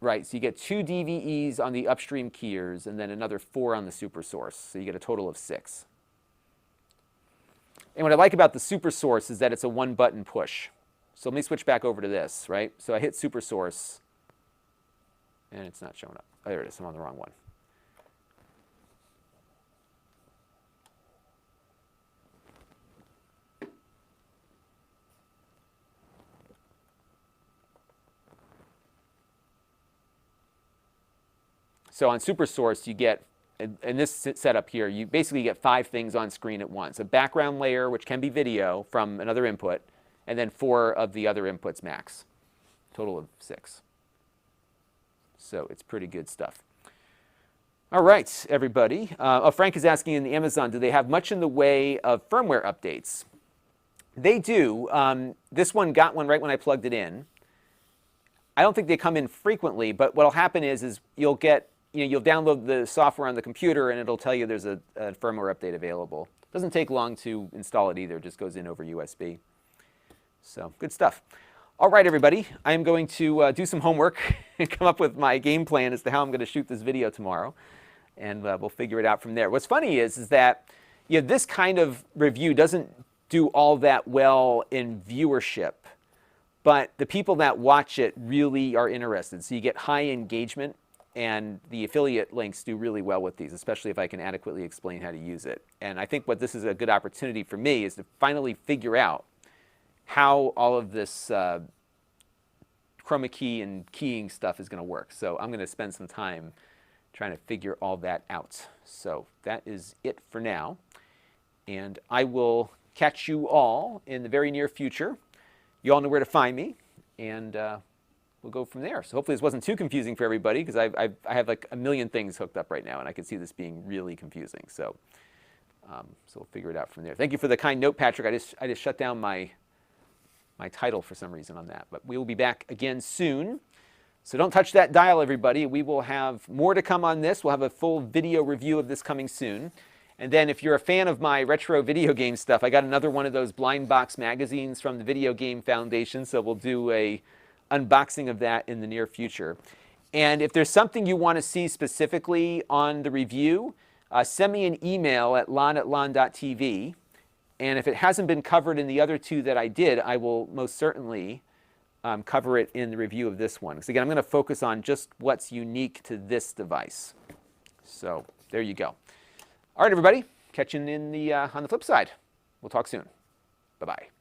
Right, so you get 2 DVEs on the upstream keyers and then another 4 on the super source. So you get a total of 6. And what I like about the super source is that it's a 1-button push. So let me switch back over to this, right? So I hit super source and it's not showing up. Oh, there it is, I'm on the wrong one. So on SuperSource, you get, in this setup here, you basically get 5 things on screen at once. A background layer, which can be video from another input, and then 4 of the other inputs max. Total of 6. So it's pretty good stuff. All right, everybody. Frank is asking in the Amazon, do they have much in the way of firmware updates? They do. This one got one right when I plugged it in. I don't think they come in frequently, but what'll happen is you'll get, you'll download the software on the computer and it'll tell you there's a firmware update available. Doesn't take long to install it either, it just goes in over USB. So good stuff. All right, everybody, I'm going to do some homework and come up with my game plan as to how I'm going to shoot this video tomorrow, and we'll figure it out from there. What's funny is that this kind of review doesn't do all that well in viewership, but the people that watch it really are interested. So you get high engagement, and the affiliate links do really well with these, especially if I can adequately explain how to use it. And I think what this is a good opportunity for me is to finally figure out how all of this chroma key and keying stuff is going to work. So I'm going to spend some time trying to figure all that out. So that is it for now. And I will catch you all in the very near future. You all know where to find me, and we'll go from there. So hopefully this wasn't too confusing for everybody, because I have like a million things hooked up right now, and I can see this being really confusing. So we'll figure it out from there. Thank you for the kind note, Patrick. I just shut down my title for some reason on that. But we will be back again soon. So don't touch that dial, everybody. We will have more to come on this. We'll have a full video review of this coming soon. And then if you're a fan of my retro video game stuff, I got another one of those blind box magazines from the Video Game Foundation, so we'll do a unboxing of that in the near future. And if there's something you want to see specifically on the review, send me an email at Lon@Lon.TV. And if it hasn't been covered in the other two that I did, I will most certainly cover it in the review of this one. Because again, I'm going to focus on just what's unique to this device. So there you go. All right, everybody, catch you in the, on the flip side. We'll talk soon. Bye-bye.